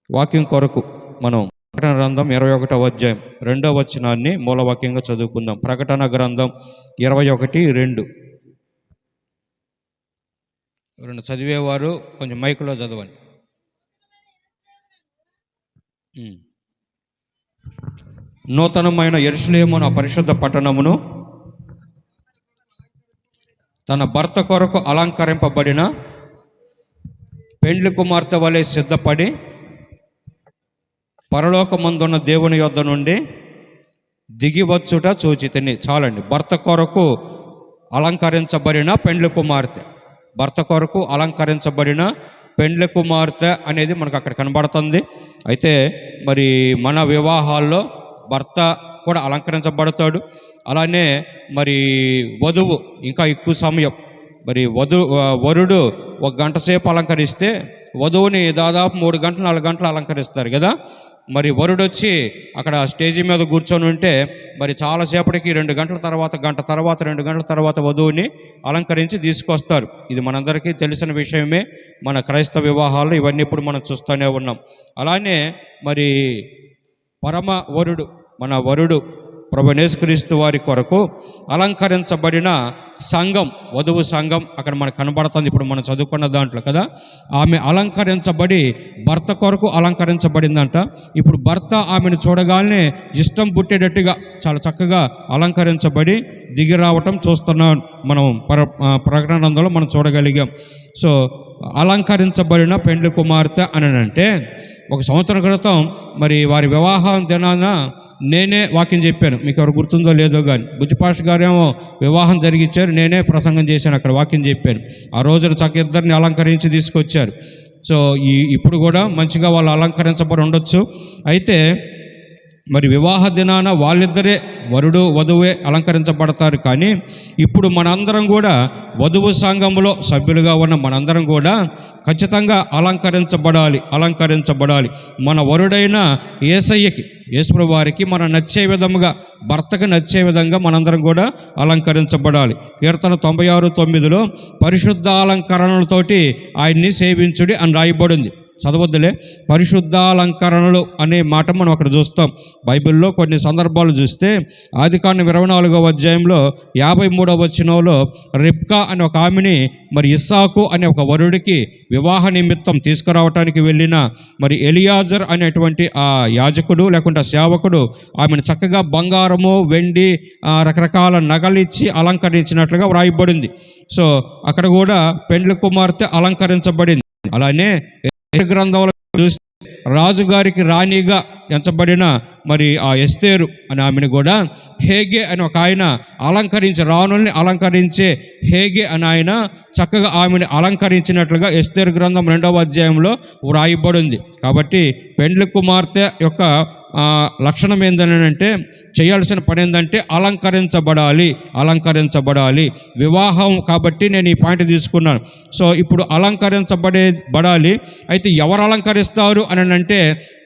వాక్యం కొరకు మనం ప్రకటన గ్రంథం 21వ అధ్యాయం 2వ వచనాన్ని మూలవాక్యంగా చదువుకుందాం. ప్రకటన గ్రంథం 21:2. ఎవరైనా చదివేవారు కొంచెం మైకులో చదవండి. నూతనమైన యెరూషలేము నా పరిశుద్ధ పట్టణమును తన భర్త కొరకు అలంకరింపబడిన పెండ్లి కుమార్తె వలె సిద్ధపడి పరలోకమందున్న దేవుని యొద్ద నుండి దిగివచ్చుట చూచితిని. చాలండి. భర్త కొరకు అలంకరించబడిన పెండ్లి కుమార్తె, భర్త కొరకు అలంకరించబడిన పెండ్లి కుమార్తె అనేది మనకు అక్కడ కనబడుతుంది. అయితే మరి మన వివాహాల్లో భర్త కూడా అలంకరించబడతాడు. అలానే మరి వధువు ఇంకా ఎక్కువ సమయం, మరి వరుడు 1 గంట సేపు అలంకరిస్తే వధువుని దాదాపు 3 గంటలు 4 గంటలు అలంకరిస్తారు కదా. మరి వరుడు వచ్చి అక్కడ స్టేజీ మీద కూర్చొని ఉంటే మరి చాలాసేపటికి 2 గంటల తర్వాత, గంట తర్వాత, 2 గంటల తర్వాత వధువుని అలంకరించి తీసుకొస్తారు. ఇది మనందరికీ తెలిసిన విషయమే. మన క్రైస్తవ వివాహాల్లో ఇవన్నీ ఇప్పుడు మనం చూస్తూనే ఉన్నాం. అలానే మరి పరమ వరుడు, మన వరుడు ప్రభువైన యేసుక్రీస్తు వారి కొరకు అలంకరించబడిన సంఘం, వధువు సంఘం అక్కడ మనకు కనబడుతుంది ఇప్పుడు మనం చదువుకున్న దాంట్లో కదా. ఆమె అలంకరించబడి భర్త కొరకు అలంకరించబడిందంట. ఇప్పుడు భర్త ఆమెను చూడగానే ఇష్టం పుట్టేటట్టుగా చాలా చక్కగా అలంకరించబడి దిగి రావటం చూస్తున్నాం మనం ప్రకటన గ్రంథంలో మనం చూడగలిగాం. సో అలంకరించబడిన పెండ్లి కుమార్తె అని అంటే 1 సంవత్సరం క్రితం మరి వారి వివాహం దినాన నేనే వాక్యం చెప్పాను. మీకు ఎవరు గుర్తుందో లేదో కానీ బుజ్జిపాష గారేమో వివాహం జరిగించారు, నేనే ప్రసంగం చేశాను, అక్కడ వాక్యం చెప్పాను. ఆ రోజున చక్క ఇద్దరిని అలంకరించి తీసుకొచ్చారు. సో ఇప్పుడు కూడా మంచిగా వాళ్ళు అలంకరించబడి ఉండొచ్చు. అయితే మరి వివాహ దినాన వాళ్ళిద్దరే, వరుడు వధువే అలంకరించబడతారు. కానీ ఇప్పుడు మనందరం కూడా వధువు సంఘంలో సభ్యులుగా ఉన్న మనందరం కూడా ఖచ్చితంగా అలంకరించబడాలి. మన వరుడైన యేసయ్యకి, యేసుప్రభువు వారికి మనం నచ్చే విధముగా, భర్తకు నచ్చే విధంగా మనందరం కూడా అలంకరించబడాలి. కీర్తన 96:9 పరిశుద్ధ అలంకరణలతోటి ఆయన్ని సేవించుడి అని రాయబడింది. చదవద్దులే. పరిశుద్ధాలంకరణలు అనే మాట మనం అక్కడ చూస్తాం. బైబిల్లో కొన్ని సందర్భాలు చూస్తే ఆదికాండం 24వ అధ్యాయంలో 53వ వచనంలో రిబ్కా అనే ఒక ఆమెని మరి ఇస్సాకు అనే ఒక వరుడికి వివాహ నిమిత్తం తీసుకురావటానికి వెళ్ళిన మరి ఎలియాజర్ అనేటువంటి ఆ యాజకుడు లేకుంటే సేవకుడు ఆమెను చక్కగా బంగారము, వెండి, రకరకాల నగలిచ్చి అలంకరించినట్లుగా వ్రాయబడింది. సో అక్కడ కూడా పెండ్లి కుమార్తె అలంకరించబడింది. అలానే గ్రంథంలో చూస్తే రాజుగారికి రాణిగా ఎంచబడిన మరి ఆ ఎస్తేరు అని ఆమెను కూడా హేగే అని ఒక ఆయన అలంకరించి, రాణుల్ని అలంకరించే హేగే అని ఆయన చక్కగా ఆమెను అలంకరించినట్లుగా ఎస్తేరు గ్రంథం 2వ అధ్యాయంలో వ్రాయబడింది. కాబట్టి పెండ్లి కుమార్తె యొక్క లక్షణం ఏంటంటే, చేయాల్సిన పని ఏంటంటే అలంకరించబడాలి. వివాహం కాబట్టి నేను ఈ పాయింట్ తీసుకున్నాను. సో ఇప్పుడు అలంకరించబడాలి. అయితే ఎవరు అలంకరిస్తారు అని అంటే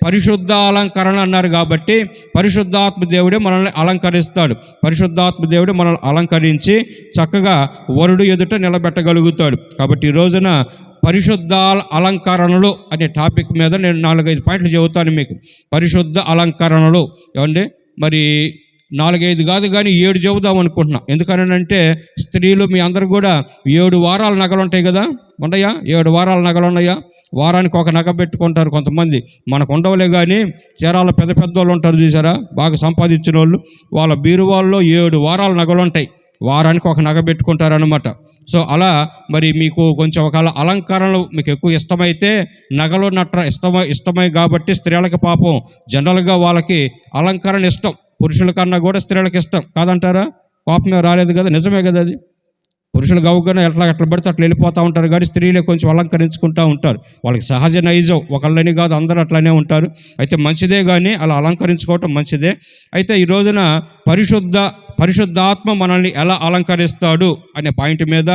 పరిశుద్ధ అలంకరణ అన్నారు కాబట్టి పరిశుద్ధాత్మ దేవుడే మనల్ని అలంకరిస్తాడు. పరిశుద్ధాత్మ దేవుడే మనల్ని అలంకరించి చక్కగా వరుడు ఎదుట నిలబెట్టగలుగుతాడు. కాబట్టి ఈ రోజున పరిశుద్ధ అలంకరణలు అనే టాపిక్ మీద నేను 4-5 పాయింట్లు చెబుతాను మీకు. పరిశుద్ధ అలంకరణలు ఏమండి, మరి 4-5 కాదు కానీ 7 చెబుదాం అనుకుంటున్నా. ఎందుకనంటే స్త్రీలు మీ అందరూ కూడా 7 వారాల నగలు ఉంటాయి కదా, ఉన్నాయా? 7 వారాల నగలు ఉన్నాయా? వారానికి ఒక నగ పెట్టుకుంటారు కొంతమంది. మనకు ఉండవులే కానీ చీరాల పెద్ద వాళ్ళు ఉంటారు చూసారా, బాగా సంపాదించిన వాళ్ళు, వాళ్ళ బీరువాల్లో 7 వారాల నగలు ఉంటాయి. వారానికి ఒక నగ పెట్టుకుంటారనమాట. సో అలా మరి మీకు కొంచెం ఒకవేళ అలంకరణలు మీకు ఎక్కువ ఇష్టమైతే, నగలు ఇష్టమై కాబట్టి స్త్రీలకు పాపం జనరల్గా వాళ్ళకి అలంకరణ ఇష్టం. పురుషుల కన్నా కూడా స్త్రీలకు ఇష్టం కాదంటారా? పాపమే రాలేదు కదా, నిజమే కదా అది. పురుషులు గౌగానే ఎట్లా పడితే అట్లా వెళ్ళిపోతూ ఉంటారు కానీ స్త్రీలే కొంచెం అలంకరించుకుంటూ ఉంటారు. వాళ్ళకి సహజ నైజం, ఒకళ్ళని కాదు అందరూ అట్లానే ఉంటారు. అయితే మంచిదే కానీ అలా అలంకరించుకోవటం మంచిదే. అయితే ఈ రోజున పరిశుద్ధాత్మ మనల్ని ఎలా అలంకరిస్తాడు అనే పాయింట్ మీద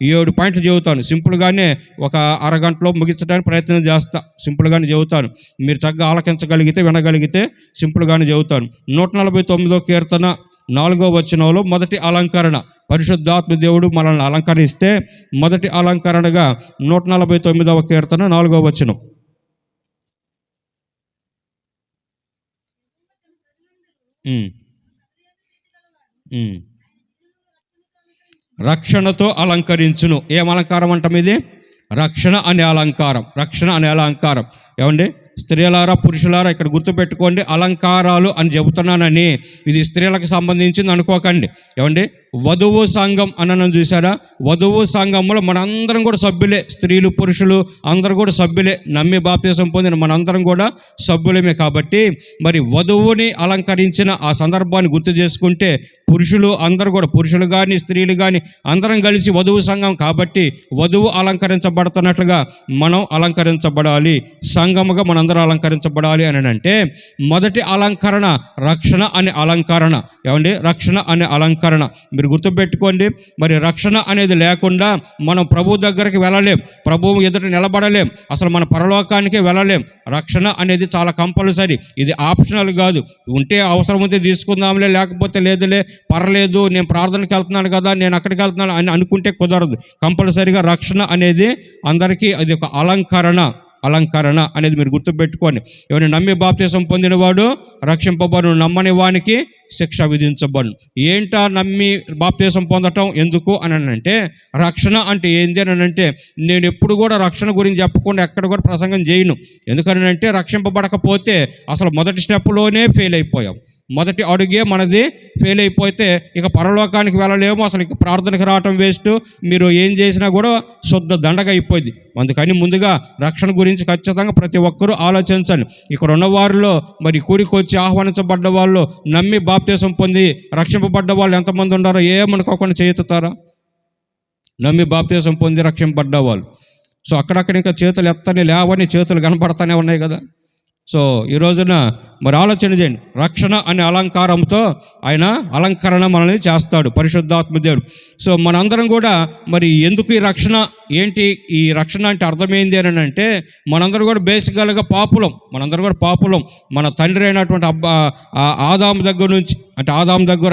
7 పాయింట్లు చెబుతాను. సింపుల్గానే ఒక అరగంటలో ముగించడానికి ప్రయత్నం చేస్తా. సింపుల్గానే చెబుతాను, మీరు చక్కగా ఆలకించగలిగితే, వినగలిగితే సింపుల్గానే చెబుతాను. 149వ కీర్తన 4వ వచనంలో మొదటి అలంకరణ, పరిశుద్ధాత్మ దేవుడు మనల్ని అలంకరిస్తే మొదటి అలంకరణగా 149వ కీర్తన 4వ వచనం. ఉమ్, ఉమ్. రక్షణతో అలంకరించును. ఏం అలంకారం అంటాం ఇది? రక్షణ అనే అలంకారం. రక్షణ అనే అలంకారం. ఏమండి స్త్రీలారా, పురుషులారా, ఇక్కడ గుర్తుపెట్టుకోండి, అలంకారాలు అని చెబుతున్నానని ఇది స్త్రీలకు సంబంధించింది అనుకోకండి. ఏమండి వధువు సంఘం అన్న చూసారా? వధువు సంఘంలో మనందరం కూడా సభ్యులే. స్త్రీలు పురుషులు అందరూ కూడా సభ్యులే. నమ్మి బాప్తిసం పొందిన మనందరం కూడా సభ్యులమే. కాబట్టి మరి వధువుని అలంకరించిన ఆ సందర్భాన్ని గుర్తు చేసుకుంటే పురుషులు అందరూ కూడా, పురుషులు కానీ స్త్రీలు కానీ అందరం కలిసి వధువు సంఘం కాబట్టి వధువు అలంకరించబడుతున్నట్లుగా మనం అలంకరించబడాలి. సంఘముగా మనందరం అలంకరించబడాలి అని అంటే మొదటి అలంకరణ రక్షణ అనే అలంకరణ. ఏమండి రక్షణ అనే అలంకరణ మీరు గుర్తుపెట్టుకోండి. మరి రక్షణ అనేది లేకుండా మనం ప్రభు దగ్గరికి వెళ్ళలేం, ప్రభువు ఎదుట నిలబడలేం, అసలు మన పరలోకానికే వెళ్ళలేం. రక్షణ అనేది చాలా కంపల్సరీ. ఇది ఆప్షనల్ కాదు. ఉంటే అవసరం ఉంటే తీసుకుందాంలే, లేకపోతే లేదులే, పర్లేదు, నేను ప్రార్థనకి వెళ్తున్నాను కదా, నేను అక్కడికి వెళ్తున్నాను అని అనుకుంటే కుదరదు. కంపల్సరీగా రక్షణ అనేది అందరికీ అది ఒక అలంకరణ. అలంకరణ అనేది మీరు గుర్తుపెట్టుకోండి. ఎవరిని నమ్మి బాప్తిసం పొందినవాడు రక్షింపబడును, నమ్మని వానికి శిక్ష విధించబడును. ఏంటా నమ్మి బాప్తిసం పొందటం ఎందుకు అని అంటే, రక్షణ అంటే ఏంది అని అంటే, నేను ఎప్పుడు కూడా రక్షణ గురించి చెప్పకుండా ఎక్కడ కూడా ప్రసంగం చేయను. ఎందుకని అంటే రక్షింపబడకపోతే అసలు మొదటి స్టెప్లోనే ఫెయిల్ అయిపోయాం. మొదటి అడుగే మనది ఫెయిల్ అయిపోతే ఇక పరలోకానికి వెళ్ళలేము. అసలు ఇక ప్రార్థనకు రావటం వేస్ట్. మీరు ఏం చేసినా కూడా శుద్ధ దండగా అయిపోయింది. అందుకని ముందుగా రక్షణ గురించి ఖచ్చితంగా ప్రతి ఒక్కరూ ఆలోచించండి. ఇక్కడ ఉన్న వారిలో మరి కూడికి వచ్చి ఆహ్వానించబడ్డ వాళ్ళు, నమ్మి బాప్తిసం పొంది రక్షింపబడ్డ వాళ్ళు ఎంతమంది ఉన్నారో ఏమనుకోకుండా చేతుతారా? నమ్మి బాప్తిసం పొంది రక్షింపబడ్డ వాళ్ళు. సో అక్కడక్కడ ఇంకా చేతులు ఎత్తని లేవని చేతులు కనపడతానే ఉన్నాయి కదా. సో ఈ రోజున మరి ఆలోచన చేయండి. రక్షణ అనే అలంకారంతో ఆయన అలంకరణ మనల్ని చేస్తాడు పరిశుద్ధాత్మ దేవుడు. సో మనందరం కూడా మరి ఎందుకు ఈ రక్షణ, ఏంటి ఈ రక్షణ అంటే అర్థమైంది అని అంటే, మనందరం కూడా బేసికల్గా పాపులం. మనందరం కూడా పాపులం. మన తండ్రి అయినటువంటి ఆదాము దగ్గర నుంచి, అంటే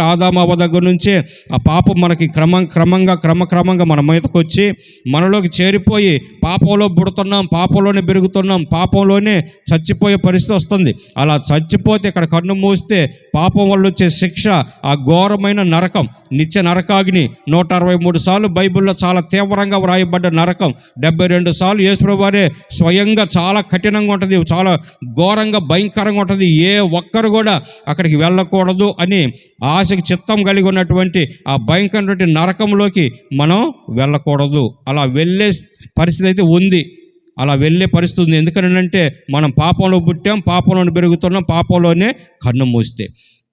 ఆదాము అవ్వ దగ్గర నుంచి ఆ పాపం మనకి క్రమక్రమంగా మన మీదకి వచ్చి మనలోకి చేరిపోయి పాపంలో పుడుతున్నాం, పాపంలోనే పెరుగుతున్నాం, పాపంలోనే చచ్చిపోయే పరిస్థితి వస్తుంది. అలా చచ్చిపోతే ఇక్కడ కన్ను మూస్తే పాపం వల్ల వచ్చే శిక్ష ఆ ఘోరమైన నరకం, నిత్య నరకాగ్ని. 163 సార్లు బైబిల్లో చాలా తీవ్రంగా వ్రాయబడ్డ నరకం. 72 సార్లు యేసుప్రభువు వారే స్వయంగా చాలా కఠినంగా ఉంటుంది, చాలా ఘోరంగా భయంకరంగా ఉంటుంది. ఏ ఒక్కరు కూడా అక్కడికి వెళ్ళకూడదు అని ఆశకి చిత్తం కలిగి ఉన్నటువంటి ఆ భయంకరమైన నరకంలోకి మనం వెళ్ళకూడదు. అలా వెళ్ళే పరిస్థితి అయితే ఉంది. అలా వెళ్ళే పరిస్థితి ఉంది. ఎందుకనంటే మనం పాపంలో పుట్టాం, పాపంలోనే పెరుగుతున్నాం, పాపంలోనే కన్ను మూస్తే.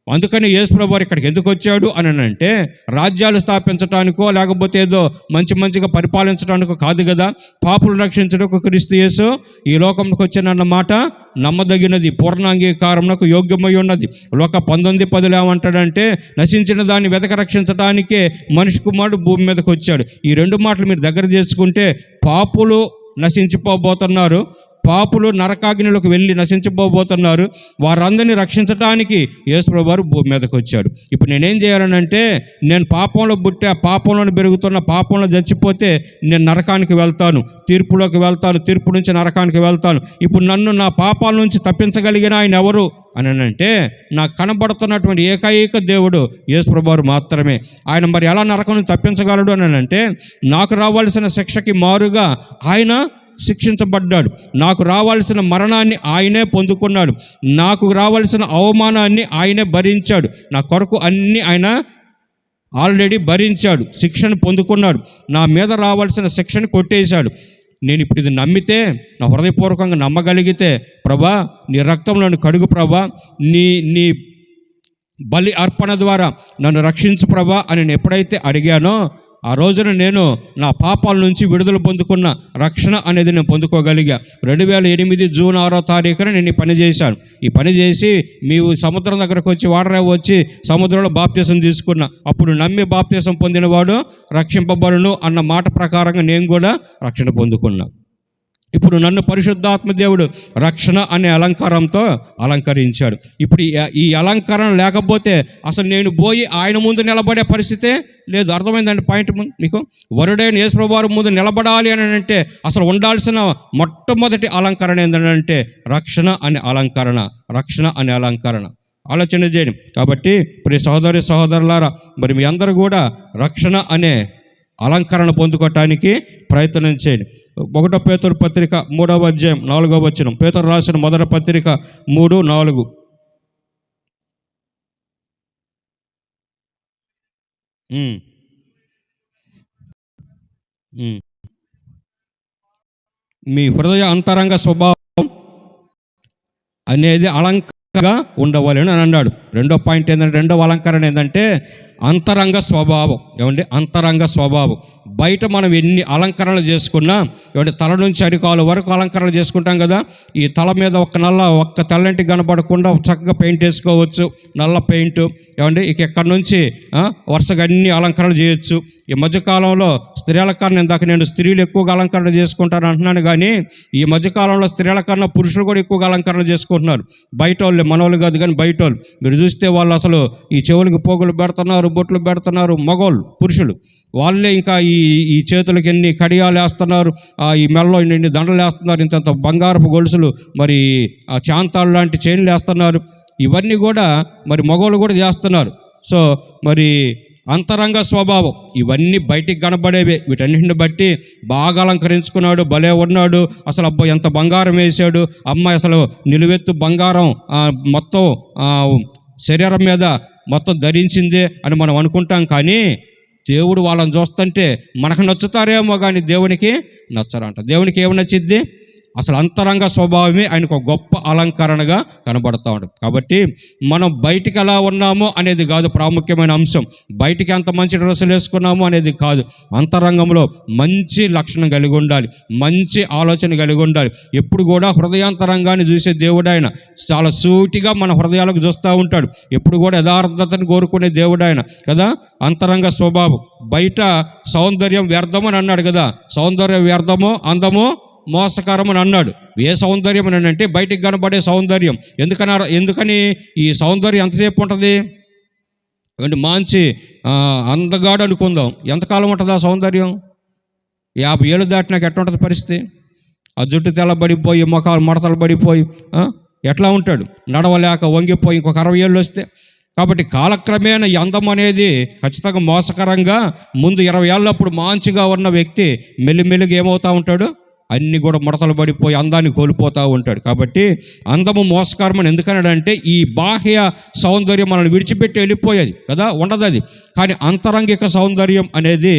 అందుకని యేసుప్రభువు వారు ఇక్కడికి ఎందుకు వచ్చాడు అని అంటే, రాజ్యాలు స్థాపించడానికో లేకపోతే ఏదో మంచిగా పరిపాలించడానికో కాదు కదా. పాపులను రక్షించడానికి క్రీస్తు యేసు ఈ లోకంలోకి వచ్చానన్నమాట నమ్మదగినది, పూర్ణాంగీకారంకు యోగ్యమై ఉన్నది. లోక 19:10 ఏమంటాడంటే, నశించిన దాన్ని వెతక రక్షించడానికే మనిషి కుమారుడు భూమి మీదకి వచ్చాడు. ఈ రెండు మాటలు మీరు దగ్గర చేసుకుంటే, పాపులు నశించిపోబోతున్నారు, పాపులు నరకాగ్నిలోకి వెళ్ళి నశించిపోబోతున్నారు. వారందరినీ రక్షించడానికి యేసుప్రభువు వారు భూమి మీదకి వచ్చాడు. ఇప్పుడు నేనేం చేయాలనంటే, నేను పాపంలో పుట్టా, పాపంలోనే పెరుగుతున్న, పాపంలో చచ్చిపోతే నేను నరకానికి వెళ్తాను, తీర్పులోకి వెళ్తాను, తీర్పు నుంచి నరకానికి వెళ్తాను. ఇప్పుడు నన్ను నా పాపాల నుంచి తప్పించగలిగిన ఆయన ఎవరు అని అంటే, నాకు కనబడుతున్నటువంటి ఏకైక దేవుడు యేసుప్రభువు వారు మాత్రమే. ఆయన మరి ఎలా నరకం నుంచి తప్పించగలడు అని అంటే, నాకు రావాల్సిన శిక్షకి మారుగా ఆయన శిక్షించబడ్డాడు. నాకు రావాల్సిన మరణాన్ని ఆయనే పొందుకున్నాడు. నాకు రావాల్సిన అవమానాన్ని ఆయనే భరించాడు. నా కొరకు అన్ని ఆయన ఆల్రెడీ భరించాడు, శిక్షను పొందుకున్నాడు. నా మీద రావాల్సిన శిక్షను కొట్టేశాడు. నేను ఇప్పుడు ఇది నమ్మితే, నా హృదయపూర్వకంగా నమ్మగలిగితే, ప్రభా నీ రక్తంలో కడుగు ప్రభా, నీ బలి అర్పణ ద్వారా నన్ను రక్షించు ప్రభా అని నేను ఎప్పుడైతే అడిగానో, ఆ రోజున నేను నా పాపాల నుంచి విడుదల పొందుకున్న రక్షణ అనేది నేను పొందుకోగలిగా. 2008 జూన్ 6వ తారీఖున నేను ఈ పని చేశాను. ఈ పని చేసి మీరు సముద్రం దగ్గరకు వచ్చి వచ్చి సముద్రంలో బాప్తిసం తీసుకున్నా. అప్పుడు నమ్మి బాప్తిసం పొందినవాడు రక్షింపబడును అన్న మాట ప్రకారంగా నేను కూడా రక్షణ పొందుకున్నా. ఇప్పుడు నన్ను పరిశుద్ధాత్మ దేవుడు రక్షణ అనే అలంకారంతో అలంకరించాడు. ఇప్పుడు ఈ అలంకరణ లేకపోతే అసలు నేను పోయి ఆయన ముందు నిలబడే పరిస్థితే లేదు. అర్థమైందండి పాయింట్ మీకు? వరుడైన యేసుప్రభువు వారి ముందు నిలబడాలి అని అంటే అసలు ఉండాల్సిన మొట్టమొదటి అలంకరణ ఏంటంటే రక్షణ అనే అలంకరణ. రక్షణ అనే అలంకరణ. ఆలోచన చేయండి. కాబట్టి ప్రియ సహోదరి సహోదరులారా, మరి మీ అందరూ కూడా రక్షణ అనే అలంకరణ పొందుకోవటానికి ప్రయత్నం చేయండి. 1 పేతురు పత్రిక 3వ అధ్యాయం 4వ వచనం. పేతురు రాసిన మొదటి పత్రిక 3:4. మీ హృదయ అంతరంగ స్వభావం అనేది అలంకరంగా ఉండవాలని అని అన్నాడు. రెండో పాయింట్ ఏంటంటే, రెండవ అలంకరణ ఏంటంటే అంతరంగ స్వభావం. ఏమండి? అంతరంగ స్వభావం. బయట మనం ఎన్ని అలంకరణలు చేసుకున్నా, ఏమంటే తల నుంచి అరికాలు వరకు అలంకరణలు చేసుకుంటాం కదా. ఈ తల మీద ఒక్క తెల్లంటి కనపడకుండా చక్కగా పెయింట్ వేసుకోవచ్చు, నల్ల పెయింట్. ఏమండి? ఇక ఎక్కడి నుంచి వరుసగా అన్ని అలంకరణలు చేయొచ్చు. ఈ మధ్యకాలంలో స్త్రీల కన్నా, ఇందాక నేను స్త్రీలు ఎక్కువగా అలంకరణ చేసుకుంటారు అంటున్నాను, కానీ ఈ మధ్యకాలంలో స్త్రీల కన్నా పురుషులు కూడా ఎక్కువగా అలంకరణ చేసుకుంటున్నారు. బయట వాళ్ళు, మనోళ్ళు కాదు కానీ బయట వాళ్ళు. మీరు చూస్తే వాళ్ళు అసలు ఈ చెవులకి పోగులు పెడుతున్నారు, బొట్లు పెడుతున్నారు. మగోళ్ళు, పురుషులు వాళ్ళే ఇంకా ఈ చేతులకి ఎన్ని కడియాలు వేస్తున్నారు, ఈ మెల్లో ఎన్ని దండలు వేస్తున్నారు, ఇంత బంగారపు గొలుసులు, మరి ఆ చాంతాలు లాంటి చైన్లు వేస్తున్నారు. ఇవన్నీ కూడా మరి మగోళ్ళు కూడా చేస్తున్నారు. సో మరి అంతరంగ స్వభావం ఇవన్నీ బయటికి కనబడేవే. వీటన్నింటిని బట్టి బాగా అలంకరించుకున్నాడు, భలే ఉన్నాడు, అసలు అబ్బాయి ఎంత బంగారం వేసాడు, అమ్మాయి అసలు నిలువెత్తు బంగారం మొత్తం శరీరం మీద మొత్తం ధరించిందే అని మనం అనుకుంటాం. కానీ దేవుడు వాళ్ళని చూస్తుంటే మనకు నచ్చుతారేమో కానీ దేవునికి నచ్చరంట. దేవునికి ఏమి నచ్చిద్ది? అసలు అంతరంగ స్వభావమే ఆయనకు ఒక గొప్ప అలంకరణగా కనబడతా ఉంటుంది. కాబట్టి మనం బయటికి ఎలా ఉన్నామో అనేది కాదు ప్రాముఖ్యమైన అంశం. బయటికి ఎంత మంచి డ్రెస్సులు వేసుకున్నామో అనేది కాదు. అంతరంగంలో మంచి లక్షణం కలిగి ఉండాలి, మంచి ఆలోచన కలిగి ఉండాలి. ఎప్పుడు కూడా హృదయాంతరంగాన్ని చూసే దేవుడు ఆయన. చాలా సూటిగా మన హృదయాలకు చూస్తూ ఉంటాడు. ఎప్పుడు కూడా యథార్థతను కోరుకునే దేవుడు ఆయన కదా. అంతరంగ స్వభావం. బయట సౌందర్యం వ్యర్థం అని అన్నాడు కదా. సౌందర్యం వ్యర్థమో అందమో మోసకరం అని అన్నాడు. ఏ సౌందర్యం అని అంటే బయటికి కనబడే సౌందర్యం. ఎందుకని ఈ సౌందర్యం ఎంతసేపు ఉంటుంది? మంచి అందగాడు అనుకుందాం, ఎంతకాలం ఉంటుంది ఆ సౌందర్యం? 50 ఏళ్ళు దాటినాక ఎట్లా ఉంటుంది పరిస్థితి? ఆ జుట్టు తెల్లబడిపోయి, మొఖాలు మడతలు పడిపోయి ఎట్లా ఉంటాడు? నడవలేక వంగిపోయి ఇంకొక 60 ఏళ్ళు వస్తే. కాబట్టి కాలక్రమేణా ఈ అందం అనేది ఖచ్చితంగా మోసకరంగా, ముందు 20 ఏళ్ళప్పుడు మంచిగా ఉన్న వ్యక్తి మెల్లిమెల్లిగా ఏమవుతూ ఉంటాడు? అన్నీ కూడా ముడతలు పడిపోయి అందాన్ని కోల్పోతూ ఉంటాడు. కాబట్టి అందము మోసకరం అని ఎందుకన్నాడంటే, ఈ బాహ్య సౌందర్యం మనల్ని విడిచిపెట్టి వెళ్ళిపోయేది కదా, ఉండదు అది. కానీ అంతరంగిక సౌందర్యం అనేది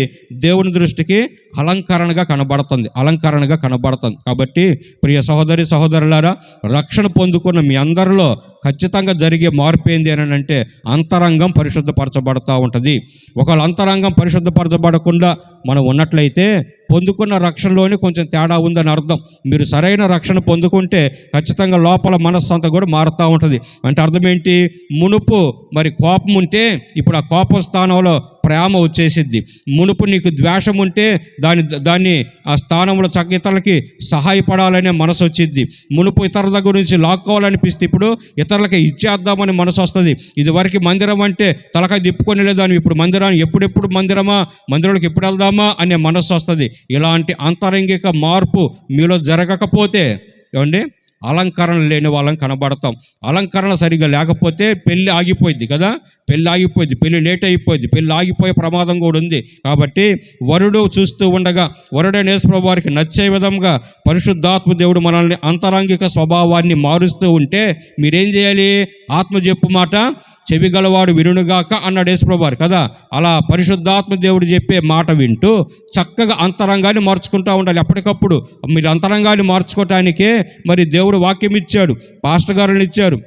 దేవుని దృష్టికి అలంకరణగా కనబడుతుంది. కాబట్టి ప్రియ సహోదరి సహోదరులారా, రక్షణ పొందుకున్న మీ అందరిలో ఖచ్చితంగా జరిగే మార్పు ఏంది అని అంటే, అంతరంగం పరిశుద్ధపరచబడుతూ ఉంటుంది. ఒకవేళ అంతరంగం పరిశుద్ధపరచబడకుండా మనం ఉన్నట్లయితే పొందుకున్న రక్షణలోనే కొంచెం తేడా ఉందని అర్థం. మీరు సరైన రక్షణ పొందుకుంటే ఖచ్చితంగా లోపల మనస్సు అంతా కూడా మారుతూ ఉంటుంది. అంటే అర్థం ఏంటి? మునుపు మరి కోపం ఉంటే ఇప్పుడు ఆ కోపం స్థానంలో ప్రేమ వచ్చేసిద్ది. మునుపు నీకు ద్వేషం ఉంటే దాన్ని ఆ స్థానంలో ఇతరులకి సహాయపడాలనే మనసు వచ్చిద్ది. మునుపు ఇతరుల దగ్గర నుంచి లాక్కోవాలనిపిస్తే ఇప్పుడు ఇతరులకి ఇచ్చేద్దామని మనసు వస్తుంది. ఇదివరకు మందిరం అంటే తలకాయ తిప్పుకొని లేదని, ఇప్పుడు మందిరాన్ని ఎప్పుడెప్పుడు మందిరంలోకి ఎప్పుడు వెళ్దామా అనే మనసు వస్తుంది. ఇలాంటి అంతరంగిక మార్పు మీలో జరగకపోతే ఏమండి, అలంకరణ లేని వాళ్ళని కనబడతాం. అలంకరణ సరిగ్గా లేకపోతే పెళ్ళి ఆగిపోయింది కదా. పెళ్ళి లేట్ అయిపోయింది, పెళ్ళి ఆగిపోయే ప్రమాదం కూడా ఉంది. కాబట్టి వరుడు చూస్తూ ఉండగా వరుడైన యేసుప్రభువు వారికి నచ్చే విధంగా పరిశుద్ధాత్మ దేవుడు మనల్ని అంతరంగిక స్వభావాన్ని మారుస్తూ ఉంటే మీరేం చేయాలి? ఆత్మ చెప్పు మాట చెవి గలవాడు వినుగాక అన్నాడు యేసుప్రభువు వారు కదా. అలా పరిశుద్ధాత్మ దేవుడు చెప్పే మాట వింటూ చక్కగా అంతరంగాన్ని మార్చుకుంటూ ఉండాలి. అప్పటికప్పుడు మీరు అంతరంగాన్ని మార్చుకోవటానికే మరి దేవుడు వాక్యం ఇచ్చాడు, పాస్టర్ గారుని ఇచ్చారు,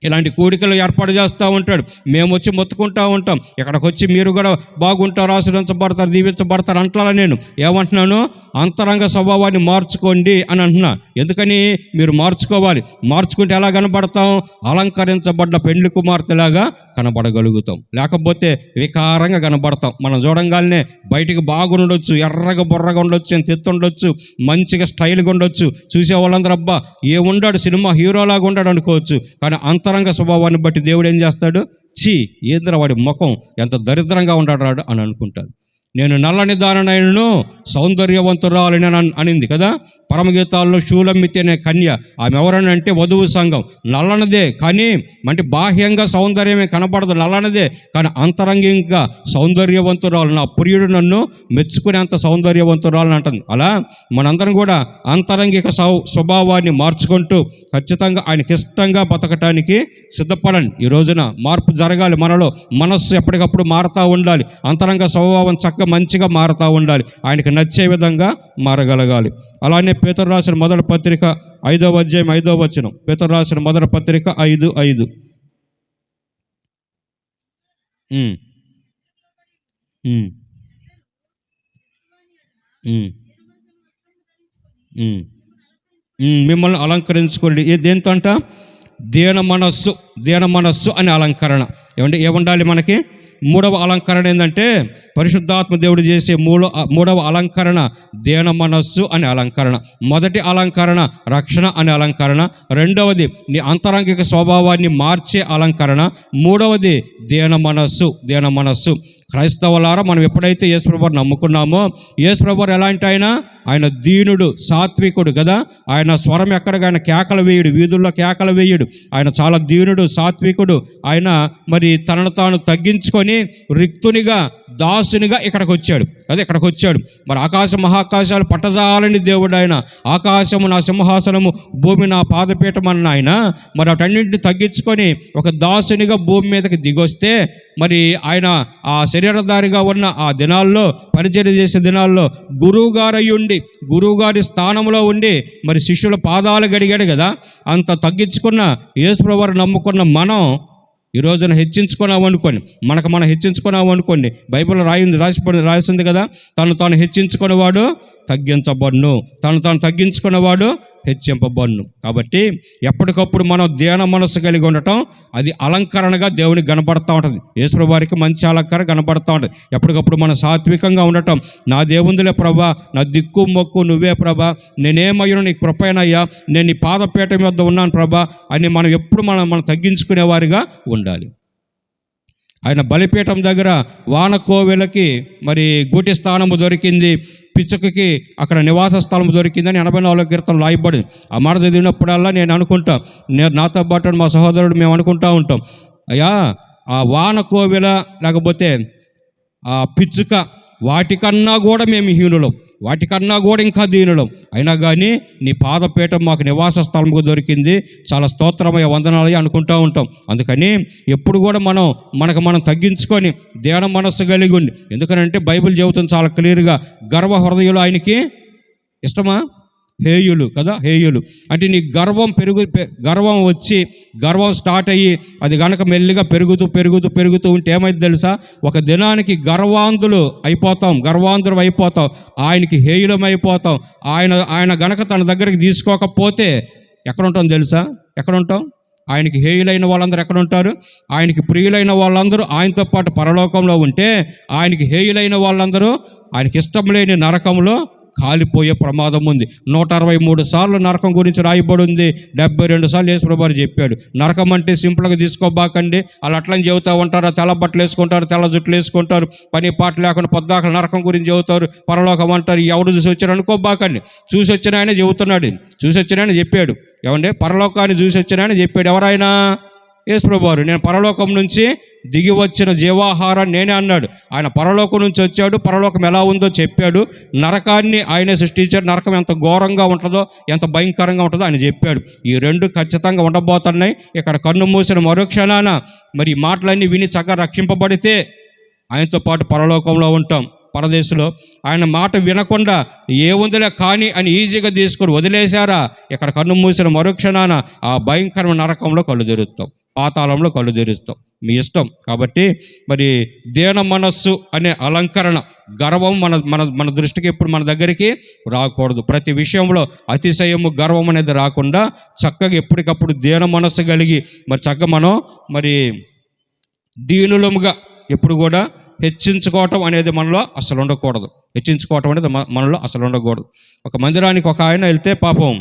ఇలాంటి కూడికలు ఏర్పాటు చేస్తూ ఉంటాడు. మేము వచ్చి మొత్తుకుంటూ ఉంటాం. ఇక్కడికి వచ్చి మీరు కూడా బాగుంటారు, ఆశీర్వదించబడతారు, దీవించబడతారు అంటలా. నేను ఏమంటున్నాను? అంతరంగ స్వభావాన్ని మార్చుకోండి అని అంటున్నా. ఎందుకని? మీరు మార్చుకుంటే ఎలా కనబడతాం? అలంకరించబడ్డ పెండ్లి కుమార్తెలాగా కనబడగలుగుతాం. లేకపోతే వికారంగా కనబడతాం. మనం చూడంగానే బయటికి బాగుండొచ్చు, ఎర్రగా బొర్రగా ఉండొచ్చు, ఎంత ఎత్తు ఉండొచ్చు, మంచిగా స్టైల్గా ఉండొచ్చు, చూసే వాళ్ళందరూ అబ్బా ఏ ఉండాడు, సినిమా హీరోలాగా ఉండాడు అనుకోవచ్చు. కానీ అంతరంగ స్వభావాన్ని బట్టి దేవుడు ఏం చేస్తాడు? ఏంద్ర వాడి ముఖం ఎంత దరిద్రంగా ఉంటాడు అని అనుకుంటాడు. నేను నల్లని దాననైనను సౌందర్యవంతురాలని అనింది కదా. పరమగీతాల్లో షూలమ్మితి అనే కన్య, ఆమె ఎవరని అంటే వధువు సంఘం. నల్లనిదే కానీ అంటే బాహ్యంగా సౌందర్యమే కనపడదు, నల్లనిదే కానీ అంతరంగికంగా సౌందర్యవంతురాలు, నా ప్రియుడు నన్ను మెచ్చుకునేంత సౌందర్యవంతురాలని అంటుంది. అలా మనందరం కూడా అంతరంగిక స్వభావాన్ని మార్చుకుంటూ ఖచ్చితంగా ఆయనకి ఇష్టంగా బతకటానికి సిద్ధపడండి. ఈ రోజున మార్పు జరగాలి మనలో. మనస్సు ఎప్పటికప్పుడు మారుతూ ఉండాలి, అంతరంగ స్వభావం చక్కగా మంచిగా మారుతూ ఉండాలి, ఆయనకి నచ్చే విధంగా మారగలగాలి. అలానే పేతురు రాసిన మొదటి పత్రిక 5వ అధ్యాయం 5వ వచనం. పేతురు రాసిన మొదటి పత్రిక 5:5. మిమ్మల్ని అలంకరించుకోండి. దేంతో అంట? దీన మనస్సు అనే అలంకరణ. ఏముండాలి మనకి? మూడవ అలంకరణ ఏంటంటే పరిశుద్ధాత్మ దేవుడు చేసే మూడవ అలంకరణ దీన మనస్సు అనే అలంకరణ. మొదటి అలంకరణ రక్షణ అనే అలంకరణ, రెండవది నీ అంతరంగిక స్వభావాన్ని మార్చే అలంకరణ, మూడవది దీన మనస్సు. క్రైస్తవులారా, మనం ఎప్పుడైతే యేసుప్రభువుని నమ్ముకున్నామో, యేసుప్రభువు ఎలాంటి ఆయన దీనుడు, సాత్వికుడు కదా. ఆయన స్వరం ఎక్కడగా ఆయన కేకలు వేయుడు, వీధుల్లో కేకలు వేయుడు. ఆయన చాలా దీనుడు, సాత్వికుడు. ఆయన మరి తనను తాను తగ్గించుకొని రిక్తునిగా, దాసునిగా ఇక్కడికి వచ్చాడు. మరి ఆకాశ మహాకాశాలు పట్టజాలని దేవుడు ఆయన. ఆకాశము నా సింహాసనము, భూమి నా పాదపీఠం అన్న ఆయన మరి అటన్నింటిని తగ్గించుకొని ఒక దాసునిగా భూమి మీదకి దిగొస్తే, మరి ఆయన ఆ శరీరధారిగా ఉన్న ఆ దినాల్లో, పరిచర్య చేసే దినాల్లో గురువుగారి స్థానంలో ఉండి మరి శిష్యుల పాదాలు గడిగాడు కదా. అంత తగ్గించుకున్న యేసుప్రభువుని నమ్ముకున్న మనం ఈ రోజున హెచ్చించుకున్నావు అనుకోండి, మనం హెచ్చించుకున్నావు అనుకోండి, బైబిల్ రాసింది కదా, తాను హెచ్చించుకునేవాడు తగ్గించబడును, తాను తగ్గించుకునేవాడు హెచ్చింపబడును. కాబట్టి ఎప్పటికప్పుడు మనం దీన మనస్సు కలిగి ఉండటం అది అలంకరణగా దేవునికి కనబడుతూ ఉంటుంది. యేసుప్రభువు వారికి మంచి అలంకరణ కనబడుతూ ఉంటుంది. ఎప్పటికప్పుడు మనం సాత్వికంగా ఉండటం, నా దేవుందులే ప్రభా, నా దిక్కు మొక్కు నువ్వే ప్రభా, నేనేమయ్యను నీ కృపైనయ్యా, నేను నీ పాదపీఠం వద్ద ఉన్నాను ప్రభా అని మనం ఎప్పుడు మనం తగ్గించుకునేవారిగా ఉండాలి. ఆయన బలిపీఠం దగ్గర వానకోవెలకి మరి గూటి స్థానము దొరికింది, పిచ్చుకకి అక్కడ నివాస స్థలం దొరికిందని 84వ కీర్తనలో రాయబడింది. ఆ మాట చదివినప్పుడల్లా నేను అనుకుంటా, నాతో పాటు మా సహోదరుడు మేము అనుకుంటా ఉంటాం, అయ్యా ఆ వానకోవెల లేకపోతే ఆ పిచ్చుక వాటికన్నా కూడా మేము హీనులం, వాటికన్నా కూడా ఇంకా దీనులం, అయినా కానీ నీ పాదపీఠం మాకు నివాస స్థలంకు దొరికింది, చాలా స్తోత్రమయ్య, వందనాలయ్య అనుకుంటూ ఉంటాం. అందుకని ఎప్పుడు కూడా మనం తగ్గించుకొని దీన మనస్సు కలిగి ఉండి, ఎందుకనంటే బైబిల్ చెబుతుంది చాలా క్లియర్గా, గర్వ హృదయులు ఆయనకి ఇష్టమా? హేయులు కదా, హేయులు అంటే నీ గర్వం వచ్చి గర్వం స్టార్ట్ అయ్యి అది కనుక మెల్లిగా పెరుగుతూ ఉంటే ఏమైంది తెలుసా? ఒక దినానికి గర్వాంధురం అయిపోతాం, ఆయనకి హేయులం అయిపోతాం. ఆయన గనక తన దగ్గరికి తీసుకోకపోతే ఎక్కడ ఉంటాం తెలుసా? ఎక్కడ ఉంటాం? ఆయనకి హేయులైన వాళ్ళందరూ ఎక్కడ ఉంటారు? ఆయనకి ప్రియులైన వాళ్ళందరూ ఆయనతో పాటు పరలోకంలో ఉంటే, ఆయనకి హేయులైన వాళ్ళందరూ ఆయనకి ఇష్టం లేని నరకంలో కాలిపోయే ప్రమాదం ఉంది. 163 సార్లు నరకం గురించి రాయబడి ఉంది. 72 సార్లు యేసుప్రభువు చెప్పాడు. నరకం అంటే సింపుల్గా తీసుకోబాకండి, వాళ్ళు అట్లని చెబుతూ ఉంటారు, తెల్ల బట్టలు వేసుకుంటారు, తెల్ల జుట్లు వేసుకుంటారు, పని పాట లేకుండా పొద్దాకలు నరకం గురించి చెబుతారు, పరలోకం అంటారు. ఎవడు చూసి వచ్చారు అనుకోబాకండి, చూసి వచ్చిన ఆయన చెబుతున్నాడు, చూసి వచ్చిన ఆయన చెప్పాడు. ఏమంటే పరలోకాన్ని చూసి వచ్చిన ఆయన చెప్పాడు. ఎవరైనా? యేసుప్రభువు. నేను పరలోకం నుంచి దిగి వచ్చిన జీవాహారం నేనే అన్నాడు. ఆయన పరలోకం నుంచి వచ్చాడు, పరలోకం ఎలా ఉందో చెప్పాడు, నరకాన్ని ఆయనే సృష్టించాడు, నరకం ఎంత ఘోరంగా ఉంటుందో, ఎంత భయంకరంగా ఉంటుందో ఆయన చెప్పాడు. ఈ రెండు ఖచ్చితంగా ఉండబోతున్నాయి. ఇక్కడ కన్ను మూసిన మరుక్షణాన మరి ఈ మాటలన్నీ విని చక్కగా రక్షింపబడితే ఆయనతో పాటు పరలోకంలో ఉంటాం, పరదేశంలో. ఆయన మాట వినకుండా ఏముందిలే కానీ అని ఈజీగా తీసుకొని వదిలేశారా, ఇక్కడ కన్ను మూసిన మరుక్షణాన ఆ భయంకరమైన నరకంలో కళ్ళు తెరుస్తాం, పాతాళంలో కళ్ళు తెరుస్తాం. మీ ఇష్టం. కాబట్టి మరి దీన మనస్సు అనే అలంకరణ, గర్వం మన దృష్టికి ఎప్పుడు మన దగ్గరికి రాకూడదు. ప్రతి విషయంలో అతిశయము, గర్వం అనేది రాకుండా చక్కగా ఎప్పటికప్పుడు దీన మనస్సు కలిగి మరి చక్కగా మనం మరి దీనులముగా ఎప్పుడు కూడా హెచ్చించుకోవటం అనేది మనలో అసలు ఉండకూడదు. మనలో అసలు ఉండకూడదు. ఒక మందిరానికి ఒక ఆయన వెళ్తే పాపం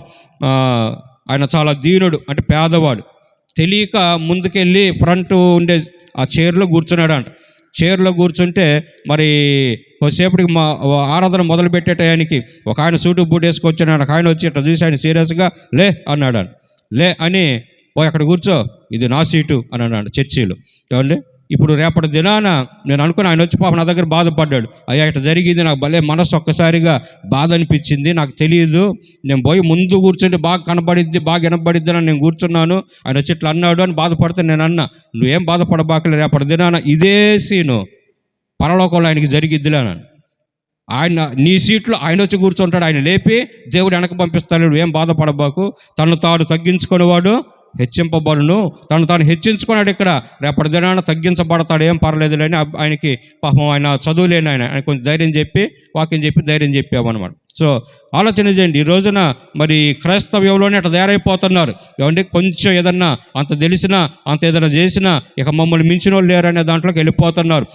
ఆయన చాలా దీనుడు, అంటే పేదవాడు, తెలియక ముందుకెళ్ళి ఫ్రంట్ ఉండే ఆ చైర్లో కూర్చున్నాడు అంట. చైర్లో కూర్చుంటే మరి కొద్దిసేపటికి మా ఆరాధన మొదలు పెట్టే టయానికి ఒక ఆయన సూటు బూట్ వేసుకొచ్చాడు. ఒక ఆయన వచ్చి ఇట్లా చూసి ఆయన సీరియస్గా లే అన్నాడు. లే అని పోయి అక్కడ కూర్చో, ఇది నా సీటు అని అన్నాడు చర్చిలో. ఏమండి, ఇప్పుడు రేపటి దినాన నేను అనుకుని ఆయన వచ్చి పాప నా దగ్గర బాధపడ్డాడు. అయ్యా ఇట్లా జరిగింది, నాకు భలే మనసు ఒక్కసారిగా బాధ అనిపించింది, నాకు తెలియదు, నేను పోయి ముందు కూర్చుంటే బాగా కనబడిద్ది, బాగా వినబడిద్ది అని నేను కూర్చున్నాను, ఆయన వచ్చి ఇట్లా అన్నాడు అని బాధపడితే నేను అన్నా, నువ్వేం బాధపడబాకలే, రేపటి దినాన ఇదే సీను పరలోకంలో ఆయనకి జరిగిద్దిలే అన్నాను. ఆయన నీ సీట్లో ఆయన వచ్చి కూర్చుంటాడు, ఆయన లేపి దేవుడు వెనక పంపిస్తాడు, నువ్వేం బాధపడబాకు, తను తాను తగ్గించుకునేవాడు హెచ్చింపబడును, తను తాను హెచ్చించుకున్నాడు. ఇక్కడ రేపటి దినాన తగ్గించబడతాడు, ఏం పర్లేదులేని ఆయనకి పాపం ఆయన చదువులేని ఆయన కొంచెం ధైర్యం చెప్పి వాక్యం చెప్పి ధైర్యం చెప్పామన్నమాట. సో ఆలోచన చేయండి, ఈ రోజున మరి క్రైస్తవ్యంలోనే అట్లా తయారైపోతున్నారు. ఏమంటే కొంచెం ఏదన్నా అంత తెలిసినా అంత ఏదైనా చేసినా ఇక మమ్మల్ని మించిన వాళ్ళు లేరనే దాంట్లోకి వెళ్ళిపోతున్నారు.